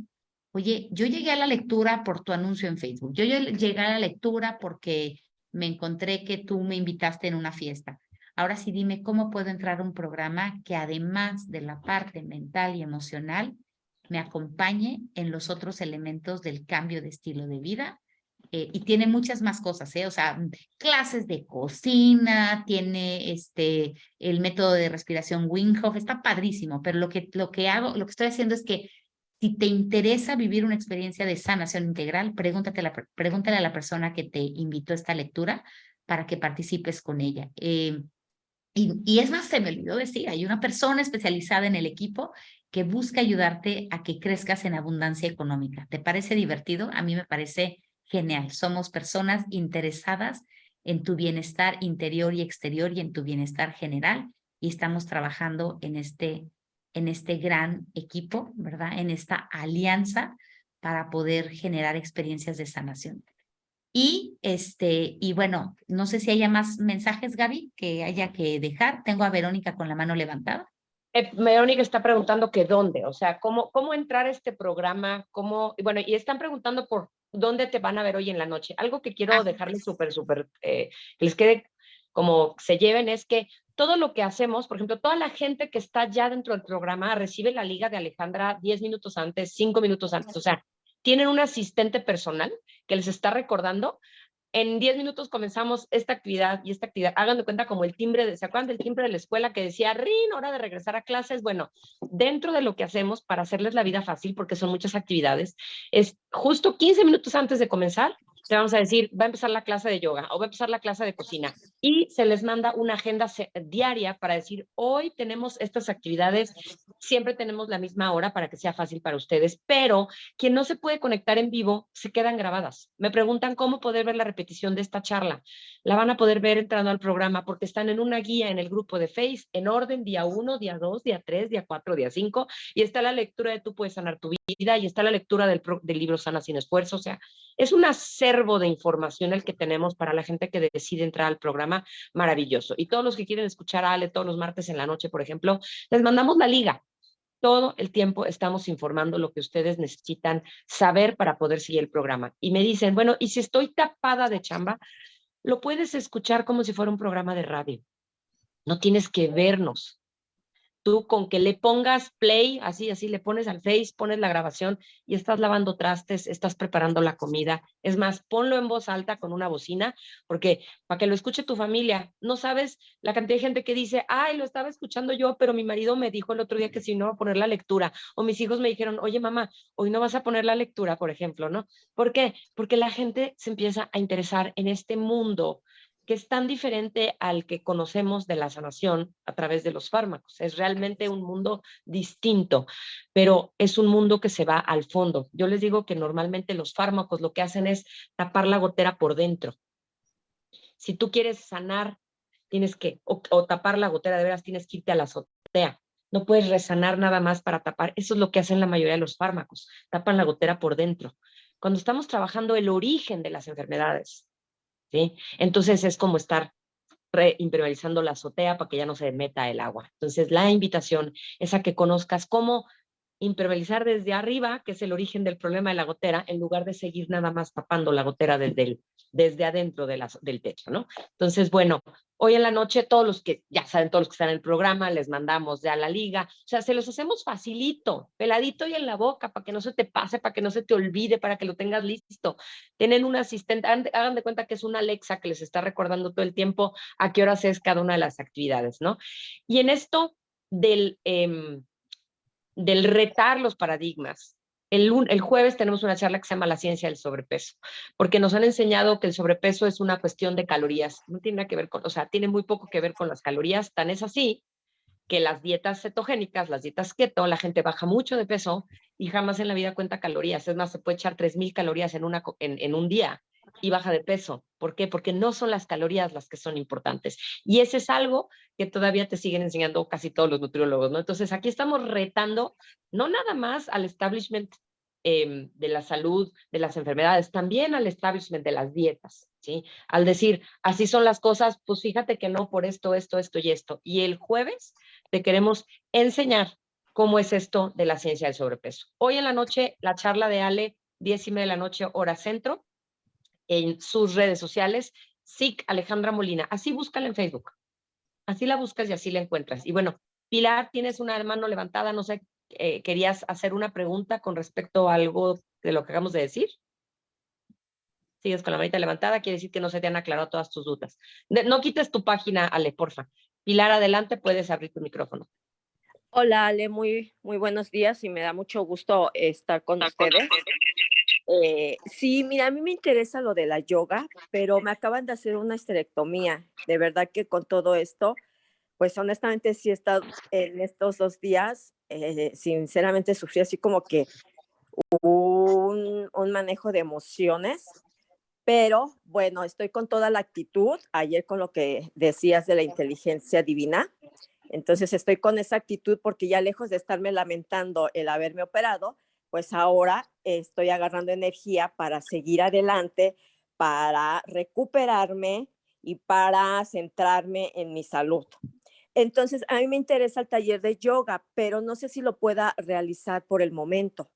[SPEAKER 1] oye, yo llegué a la lectura por tu anuncio en Facebook, yo llegué a la lectura porque me encontré que tú me invitaste en una fiesta. Ahora sí, dime cómo puedo entrar a un programa que además de la parte mental y emocional, me acompañe en los otros elementos del cambio de estilo de vida. Y tiene muchas más cosas, ¿eh? O sea, clases de cocina, tiene el método de respiración Wim Hof, está padrísimo, pero lo que estoy haciendo es que si te interesa vivir una experiencia de sanación integral, pregúntale a la persona que te invitó a esta lectura para que participes con ella. Y es más, se me olvidó decir, hay una persona especializada en el equipo que busca ayudarte a que crezcas en abundancia económica. ¿Te parece divertido? A mí me parece genial. Somos personas interesadas en tu bienestar interior y exterior y en tu bienestar general y estamos trabajando en este gran equipo, ¿verdad? En esta alianza para poder generar experiencias de sanación. Y bueno, no sé si haya más mensajes, Gaby, que haya que dejar. Tengo a Verónica con la mano levantada.
[SPEAKER 4] Verónica está preguntando que dónde, o sea, cómo entrar a este programa, bueno, y están preguntando por dónde te van a ver hoy en la noche. Algo que quiero dejarles súper, que les quede como se lleven es que todo lo que hacemos, por ejemplo, toda la gente que está ya dentro del programa recibe la liga de Alejandra 10 minutos antes, 5 minutos antes, o sea, tienen un asistente personal que les está recordando. En 10 minutos comenzamos esta actividad y esta actividad. Hagan de cuenta como el timbre, ¿se acuerdan del timbre de la escuela que decía, rin, hora de regresar a clases? Bueno, dentro de lo que hacemos para hacerles la vida fácil, porque son muchas actividades, es justo 15 minutos antes de comenzar, te vamos a decir, va a empezar la clase de yoga o va a empezar la clase de cocina. Y se les manda una agenda diaria para decir, hoy tenemos estas actividades, siempre tenemos la misma hora para que sea fácil para ustedes, pero quien no se puede conectar en vivo, se quedan grabadas. Me preguntan cómo poder ver la repetición de esta charla. La van a poder ver entrando al programa porque están en una guía en el grupo de Face, en orden, día 1, día 2, día 3, día 4, día 5, y está la lectura de Tú puedes sanar tu vida, y está la lectura del libro Sana Sin Esfuerzo. O sea, es un acervo de información el que tenemos para la gente que decide entrar al programa, maravilloso. Y todos los que quieren escuchar a Ale todos los martes en la noche, por ejemplo, les mandamos la liga. Todo el tiempo estamos informando lo que ustedes necesitan saber para poder seguir el programa. Y me dicen, bueno, ¿y si estoy tapada de chamba? Lo puedes escuchar como si fuera un programa de radio. No tienes que vernos. Tú con que le pongas play, así le pones al Face, pones la grabación y estás lavando trastes, estás preparando la comida. Es más, ponlo en voz alta con una bocina, porque para que lo escuche tu familia. No sabes la cantidad de gente que dice, ay, lo estaba escuchando yo, pero mi marido me dijo el otro día que si no va a poner la lectura. O mis hijos me dijeron, oye, mamá, hoy no vas a poner la lectura, por ejemplo, ¿no? ¿Por qué? Porque la gente se empieza a interesar en este mundo que es tan diferente al que conocemos de la sanación a través de los fármacos. Es realmente un mundo distinto, pero es un mundo que se va al fondo. Yo les digo que normalmente los fármacos lo que hacen es tapar la gotera por dentro. Si tú quieres sanar, tienes que, o tapar la gotera de veras, tienes que irte a la azotea. No puedes resanar nada más para tapar. Eso es lo que hacen la mayoría de los fármacos. Tapan la gotera por dentro. Cuando estamos trabajando el origen de las enfermedades, ¿sí? Entonces es como estar reimpermeabilizando la azotea para que ya no se meta el agua. Entonces la invitación es a que conozcas cómo impermeabilizar desde arriba, que es el origen del problema de la gotera, en lugar de seguir nada más tapando la gotera desde adentro del techo, ¿no? Entonces, bueno, hoy en la noche todos los que, ya saben, todos los que están en el programa, les mandamos ya la liga, o sea, se los hacemos facilito, peladito y en la boca, para que no se te pase, para que no se te olvide, para que lo tengas listo. Tienen un asistente, hagan de cuenta que es una Alexa que les está recordando todo el tiempo a qué horas es cada una de las actividades, ¿no? Y en esto del retar los paradigmas. El jueves tenemos una charla que se llama La ciencia del sobrepeso, porque nos han enseñado que el sobrepeso es una cuestión de calorías, no tiene nada que ver con, o sea, tiene muy poco que ver con las calorías, tan es así que las dietas cetogénicas, las dietas keto, la gente baja mucho de peso y jamás en la vida cuenta calorías, es más, se puede echar 3,000 calorías en un día y baja de peso. ¿Por qué? Porque no son las calorías las que son importantes. Y ese es algo que todavía te siguen enseñando casi todos los nutriólogos, ¿no? Entonces, aquí estamos retando no nada más al establishment de la salud, de las enfermedades, también al establishment de las dietas, ¿sí? Al decir, así son las cosas, pues fíjate que no por esto, esto, esto y esto. Y el jueves te queremos enseñar cómo es esto de la ciencia del sobrepeso. Hoy en la noche, la charla de Ale, 10:30 de la noche, hora centro, en sus redes sociales, SIC Alejandra Molina. Así búscala en Facebook. Así la buscas y así la encuentras. Y bueno, Pilar, tienes una mano levantada, no sé, ¿querías hacer una pregunta con respecto a algo de lo que acabamos de decir? Sigues con la manita levantada, quiere decir que no se te han aclarado todas tus dudas. No quites tu página, Ale, porfa. Pilar, adelante, puedes abrir tu micrófono.
[SPEAKER 5] Hola, Ale, muy buenos días y me da mucho gusto estar con ustedes. Sí, mira, a mí me interesa lo de la yoga, pero me acaban de hacer una esterectomía. De verdad que con todo esto, pues honestamente sí he estado en estos 2 días, sinceramente sufrí así como que un manejo de emociones, pero bueno, estoy con toda la actitud. Ayer con lo que decías de la inteligencia divina, entonces estoy con esa actitud porque ya lejos de estarme lamentando el haberme operado, pues ahora estoy agarrando energía para seguir adelante, para recuperarme y para centrarme en mi salud. Entonces, a mí me interesa el taller de yoga, pero no sé si lo pueda realizar por el momento.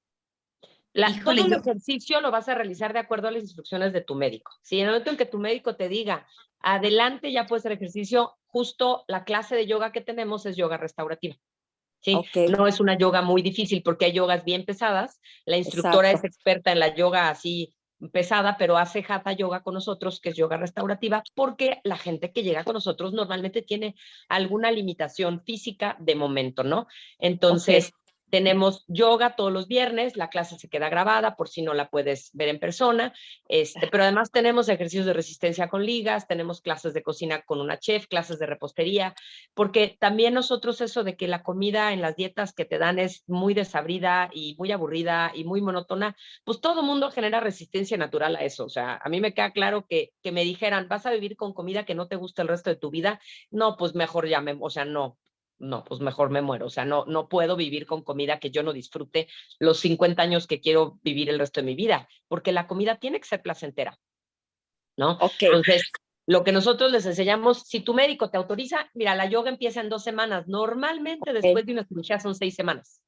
[SPEAKER 1] Híjole,
[SPEAKER 4] Todo el
[SPEAKER 1] yo,
[SPEAKER 4] ejercicio lo vas a realizar de acuerdo a las instrucciones de tu médico. Si en el momento en que tu médico te diga, adelante, ya puedes hacer ejercicio, justo la clase de yoga que tenemos es yoga restaurativa. ¿Sí?
[SPEAKER 5] Ok,
[SPEAKER 4] No es una yoga muy difícil porque hay yogas bien pesadas. La instructora
[SPEAKER 5] exacto.
[SPEAKER 4] es experta en la yoga así pesada, pero hace hatha yoga con nosotros, que es yoga restaurativa, porque la gente que llega con nosotros normalmente tiene alguna limitación física de momento, ¿no? Entonces,
[SPEAKER 5] Ok.
[SPEAKER 4] tenemos yoga todos los viernes, la clase se queda grabada por si no la puedes ver en persona, pero además tenemos ejercicios de resistencia con ligas, tenemos clases de cocina con una chef, clases de repostería, porque también nosotros eso de que la comida en las dietas que te dan es muy desabrida y muy aburrida y muy monótona, pues todo mundo genera resistencia natural a eso. O sea, a mí me queda claro que me dijeran, vas a vivir con comida que no te gusta el resto de tu vida, no, pues mejor ya o sea, no, pues mejor me muero. O sea, no puedo vivir con comida que yo no disfrute los 50 años que quiero vivir el resto de mi vida, porque la comida tiene que ser placentera, ¿no?
[SPEAKER 5] Ok.
[SPEAKER 4] Entonces, lo que nosotros les enseñamos, si tu médico te autoriza, mira, la yoga empieza en 2 semanas. Normalmente después de una cirugía son 6 semanas.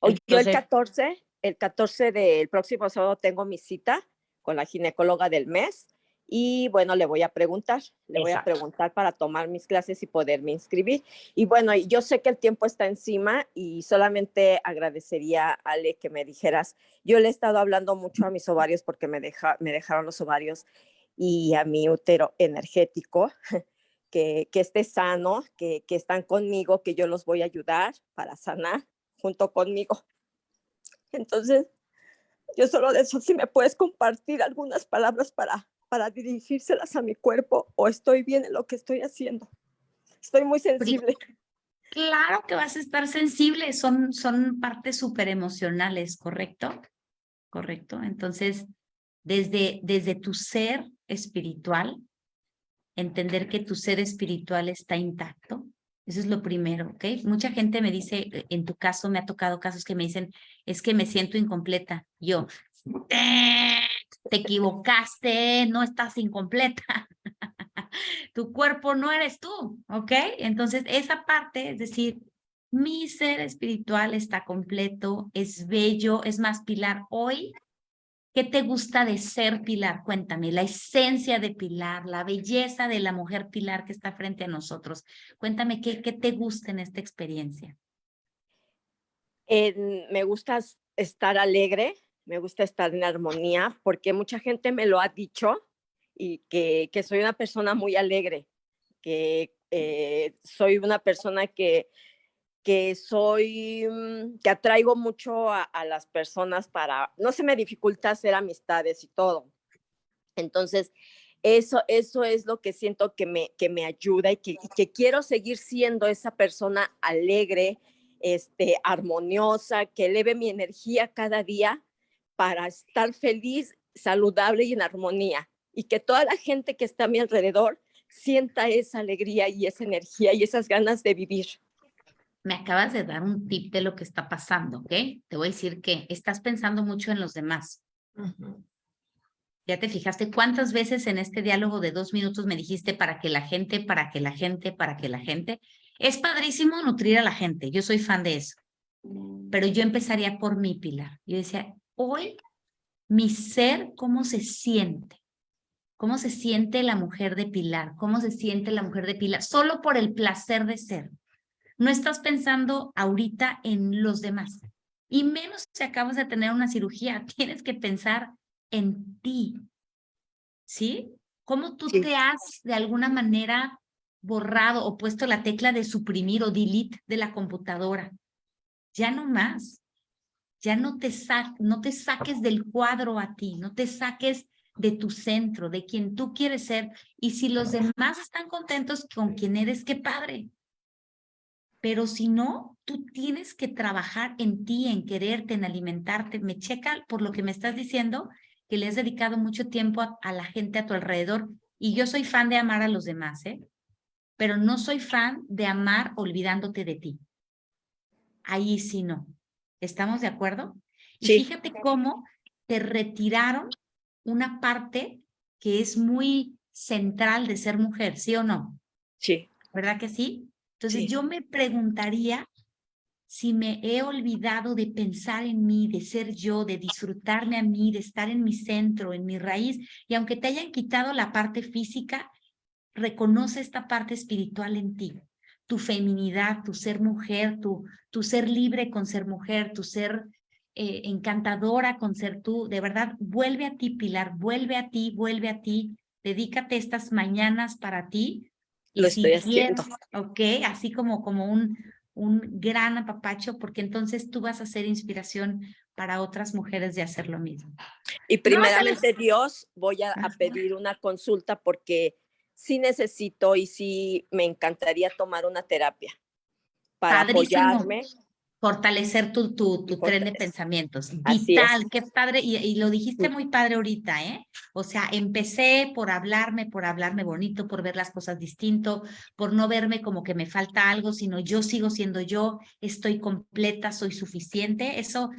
[SPEAKER 5] Oye, yo
[SPEAKER 4] Entonces,
[SPEAKER 5] el 14 del próximo sábado tengo mi cita con la ginecóloga del mes y bueno, le voy a preguntar
[SPEAKER 4] exacto.
[SPEAKER 5] para tomar mis clases y poderme inscribir. Y bueno, yo sé que el tiempo está encima y solamente agradecería, Ale, que me dijeras, yo le he estado hablando mucho a mis ovarios porque me dejaron los ovarios y a mi útero energético, que esté sano, que están conmigo, que yo los voy a ayudar para sanar junto conmigo. Entonces, yo solo de eso, si me puedes compartir algunas palabras para para dirigírselas a mi cuerpo o estoy bien en lo que estoy haciendo. Estoy muy sensible.
[SPEAKER 1] Claro que vas a estar sensible, son partes súper emocionales, ¿correcto? Correcto. Entonces, desde tu ser espiritual, entender que tu ser espiritual está intacto. Eso es lo primero, ¿ok? Mucha gente me dice, en tu caso me ha tocado casos que me dicen, es que me siento incompleta. Yo, te equivocaste, no estás incompleta. Tu cuerpo no eres tú, ¿ok? Entonces, esa parte, es decir, mi ser espiritual está completo, es bello, es más, Pilar, hoy, ¿qué te gusta de ser Pilar? Cuéntame, la esencia de Pilar, la belleza de la mujer Pilar que está frente a nosotros. Cuéntame, ¿qué te gusta en esta experiencia?
[SPEAKER 5] Me gusta estar alegre, me gusta estar en armonía, porque mucha gente me lo ha dicho y que soy una persona muy alegre, que soy una persona que que atraigo mucho a las personas no se me dificulta hacer amistades y todo. Entonces, eso es lo que siento que me ayuda y que quiero seguir siendo esa persona alegre, armoniosa, que eleve mi energía cada día para estar feliz, saludable y en armonía. Y que toda la gente que está a mi alrededor sienta esa alegría y esa energía y esas ganas de vivir.
[SPEAKER 1] Me acabas de dar un tip de lo que está pasando, ¿ok? Te voy a decir que estás pensando mucho en los demás. ¿Ya te fijaste cuántas veces en este diálogo de 2 minutos me dijiste para que la gente, para que la gente, para que la gente? Es padrísimo nutrir a la gente, yo soy fan de eso. Pero yo empezaría por mi Pilar. Yo decía, hoy mi ser, ¿cómo se siente? ¿Cómo se siente la mujer de Pilar? ¿Cómo se siente la mujer de Pilar? Solo por el placer de ser. No estás pensando ahorita en los demás. Y menos si acabas de tener una cirugía, tienes que pensar en ti. ¿Sí? ¿Cómo tú
[SPEAKER 5] Sí.
[SPEAKER 1] te has de alguna manera borrado o puesto la tecla de suprimir o delete de la computadora? Ya no más. Ya no te saques del cuadro a ti, no te saques de tu centro, de quien tú quieres ser. Y si los demás están contentos con quien eres, qué padre. Pero si no, tú tienes que trabajar en ti, en quererte, en alimentarte. Me checa por lo que me estás diciendo, que le has dedicado mucho tiempo a la gente a tu alrededor. Y yo soy fan de amar a los demás, ¿eh? Pero no soy fan de amar olvidándote de ti. Ahí sí no. ¿Estamos de acuerdo? Y
[SPEAKER 5] Sí.
[SPEAKER 1] fíjate cómo te retiraron una parte que es muy central de ser mujer, ¿sí o no?
[SPEAKER 5] Sí.
[SPEAKER 1] ¿Verdad que sí? Entonces
[SPEAKER 5] Sí.
[SPEAKER 1] yo me preguntaría si me he olvidado de pensar en mí, de ser yo, de disfrutarme a mí, de estar en mi centro, en mi raíz. Y aunque te hayan quitado la parte física, reconoce esta parte espiritual en ti. Tu feminidad, tu ser mujer, tu ser libre con ser mujer, tu ser encantadora con ser tú. De verdad, vuelve a ti, Pilar, vuelve a ti, vuelve a ti. Dedícate estas mañanas para ti. Y
[SPEAKER 5] Lo
[SPEAKER 1] si
[SPEAKER 5] estoy haciendo.
[SPEAKER 1] quieres, ok, así como un gran apapacho, porque entonces tú vas a ser inspiración para otras mujeres de hacer lo mismo.
[SPEAKER 5] Y primeramente Dios, voy a
[SPEAKER 1] Ajá.
[SPEAKER 5] pedir una consulta porque sí necesito y sí me encantaría tomar una terapia para
[SPEAKER 1] Padrísimo.
[SPEAKER 5] apoyarme.
[SPEAKER 1] Fortalecer tu
[SPEAKER 5] Y
[SPEAKER 1] tren de
[SPEAKER 5] fortalecer.
[SPEAKER 1] pensamientos.
[SPEAKER 5] Así
[SPEAKER 1] Vital,
[SPEAKER 5] es.
[SPEAKER 1] qué padre. Y lo dijiste
[SPEAKER 5] Sí.
[SPEAKER 1] muy padre ahorita, ¿eh? O sea, empecé por hablarme bonito, por ver las cosas distinto, por no verme como que me falta algo, sino yo sigo siendo yo, estoy completa, soy suficiente. Eso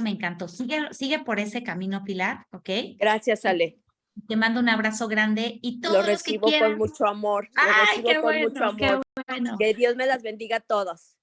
[SPEAKER 1] me encantó. Sigue por ese camino, Pilar, ¿ok?
[SPEAKER 5] Gracias, Ale.
[SPEAKER 1] Te mando un abrazo grande y
[SPEAKER 5] Lo
[SPEAKER 1] todos los que
[SPEAKER 5] recibo con
[SPEAKER 1] quieran.
[SPEAKER 5] mucho amor. Lo
[SPEAKER 1] ¡Ay,
[SPEAKER 5] recibo
[SPEAKER 1] qué
[SPEAKER 5] con mucho
[SPEAKER 1] bueno, qué
[SPEAKER 5] amor.
[SPEAKER 1] bueno!
[SPEAKER 5] Que Dios me las bendiga a todos.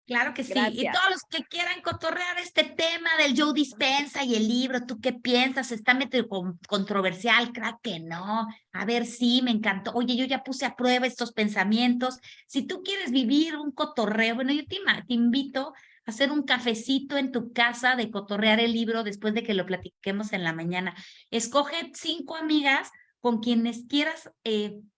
[SPEAKER 1] Claro que sí. Y
[SPEAKER 5] Gracias.
[SPEAKER 1] todos los que quieran cotorrear este tema del Joe Dispenza y el libro, ¿tú qué piensas? ¿Está medio controversial? Creo que no. A ver, sí, me encantó. Oye, yo ya puse a prueba estos pensamientos. Si tú quieres vivir un cotorreo, bueno, yo te invito a hacer un cafecito en tu casa de cotorrear el libro después de que lo platiquemos en la mañana. Escoge 5 amigas con quienes quieras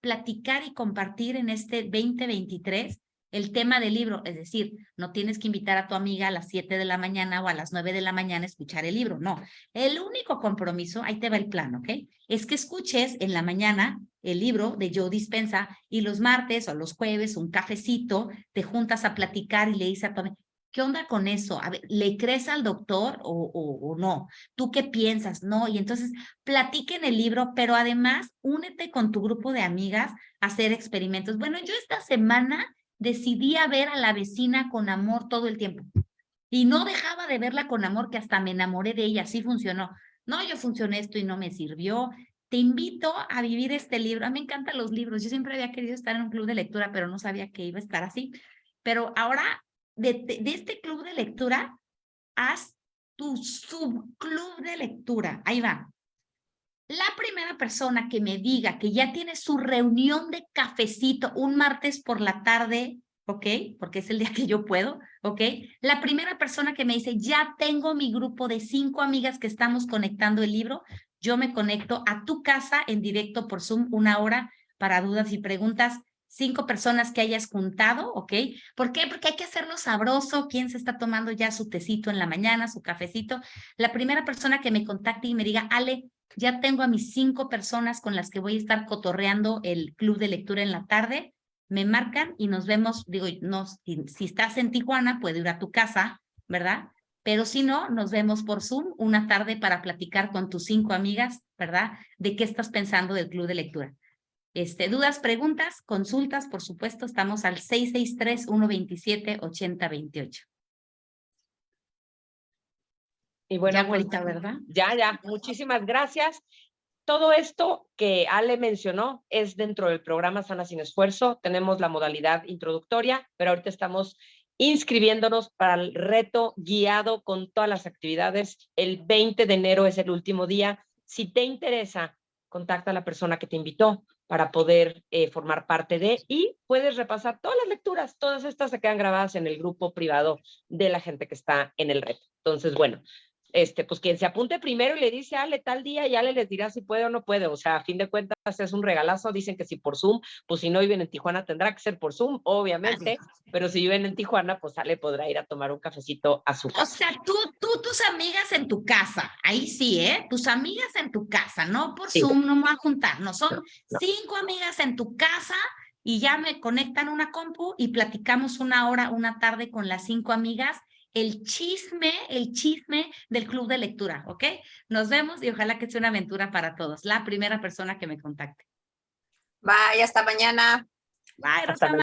[SPEAKER 1] platicar y compartir en este 2023 el tema del libro, es decir, no tienes que invitar a tu amiga a las 7 de la mañana o a las 9 de la mañana a escuchar el libro, no. El único compromiso, ahí te va el plan, ¿ok? Es que escuches en la mañana el libro de Joe Dispenza y los martes o los jueves un cafecito, te juntas a platicar y le dices a tu amiga, ¿qué onda con eso? A ver, ¿le crees al doctor o no? ¿Tú qué piensas? No, y entonces platiquen el libro, pero además únete con tu grupo de amigas a hacer experimentos. Bueno, yo esta semana decidí a ver a la vecina con amor todo el tiempo y no dejaba de verla con amor que hasta me enamoré de ella, así funcionó. No, yo funcioné esto y no me sirvió. Te invito a vivir este libro. A mí me encantan los libros. Yo siempre había querido estar en un club de lectura, pero no sabía que iba a estar así. Pero ahora, de este club de lectura, haz tu subclub de lectura. Ahí va. La primera persona que me diga que ya tiene su reunión de cafecito un martes por la tarde, ¿ok? Porque es el día que yo puedo, ¿ok? La primera persona que me dice, ya tengo mi grupo de 5 amigas que estamos conectando el libro, yo me conecto a tu casa en directo por Zoom 1 hora para dudas y preguntas. 5 personas que hayas juntado, ¿ok? ¿Por qué? Porque hay que hacerlo sabroso. ¿Quién se está tomando ya su tecito en la mañana, su cafecito? La primera persona que me contacte y me diga, Ale, ya tengo a mis 5 personas con las que voy a estar cotorreando el club de lectura en la tarde. Me marcan y nos vemos. Digo, no, si estás en Tijuana, puedo ir a tu casa, ¿verdad? Pero si no, nos vemos por Zoom una tarde para platicar con tus 5 amigas, ¿verdad? De qué estás pensando del club de lectura. Dudas, preguntas, consultas, por supuesto, estamos al 663-127-8028.
[SPEAKER 4] Y bueno,
[SPEAKER 1] Ya,
[SPEAKER 4] pues,
[SPEAKER 1] güerita, ¿verdad?
[SPEAKER 4] ya, muchísimas gracias. Todo esto que Ale mencionó es dentro del programa Sana Sin Esfuerzo. Tenemos la modalidad introductoria, pero ahorita estamos inscribiéndonos para el reto guiado con todas las actividades. El 20 de enero es el último día. Si te interesa, contacta a la persona que te invitó para poder formar parte de, y puedes repasar todas las lecturas. Todas estas se quedan grabadas en el grupo privado de la gente que está en el reto. Entonces, bueno, pues quien se apunte primero y le dice, Ale, tal día, y Ale les dirá si puede o no puede. O sea, a fin de cuentas es un regalazo. Dicen que si por Zoom, pues si no viven en Tijuana tendrá que ser por Zoom, obviamente. Pero si viven en Tijuana, pues Ale podrá ir a tomar un cafecito a su casa.
[SPEAKER 1] O sea, tus amigas en tu casa, ahí sí, ¿eh? Tus amigas en tu casa, no por
[SPEAKER 4] Sí.
[SPEAKER 1] Zoom, no me voy a juntar, no, son
[SPEAKER 4] No.
[SPEAKER 1] 5 amigas en tu casa y ya me conectan una compu y platicamos 1 hora, una tarde con las 5 amigas, el chisme del club de lectura, ¿ok? Nos vemos y ojalá que sea una aventura para todos. La primera persona que me contacte.
[SPEAKER 2] Bye, hasta mañana.
[SPEAKER 1] Bye,
[SPEAKER 4] Hasta
[SPEAKER 1] Rosa.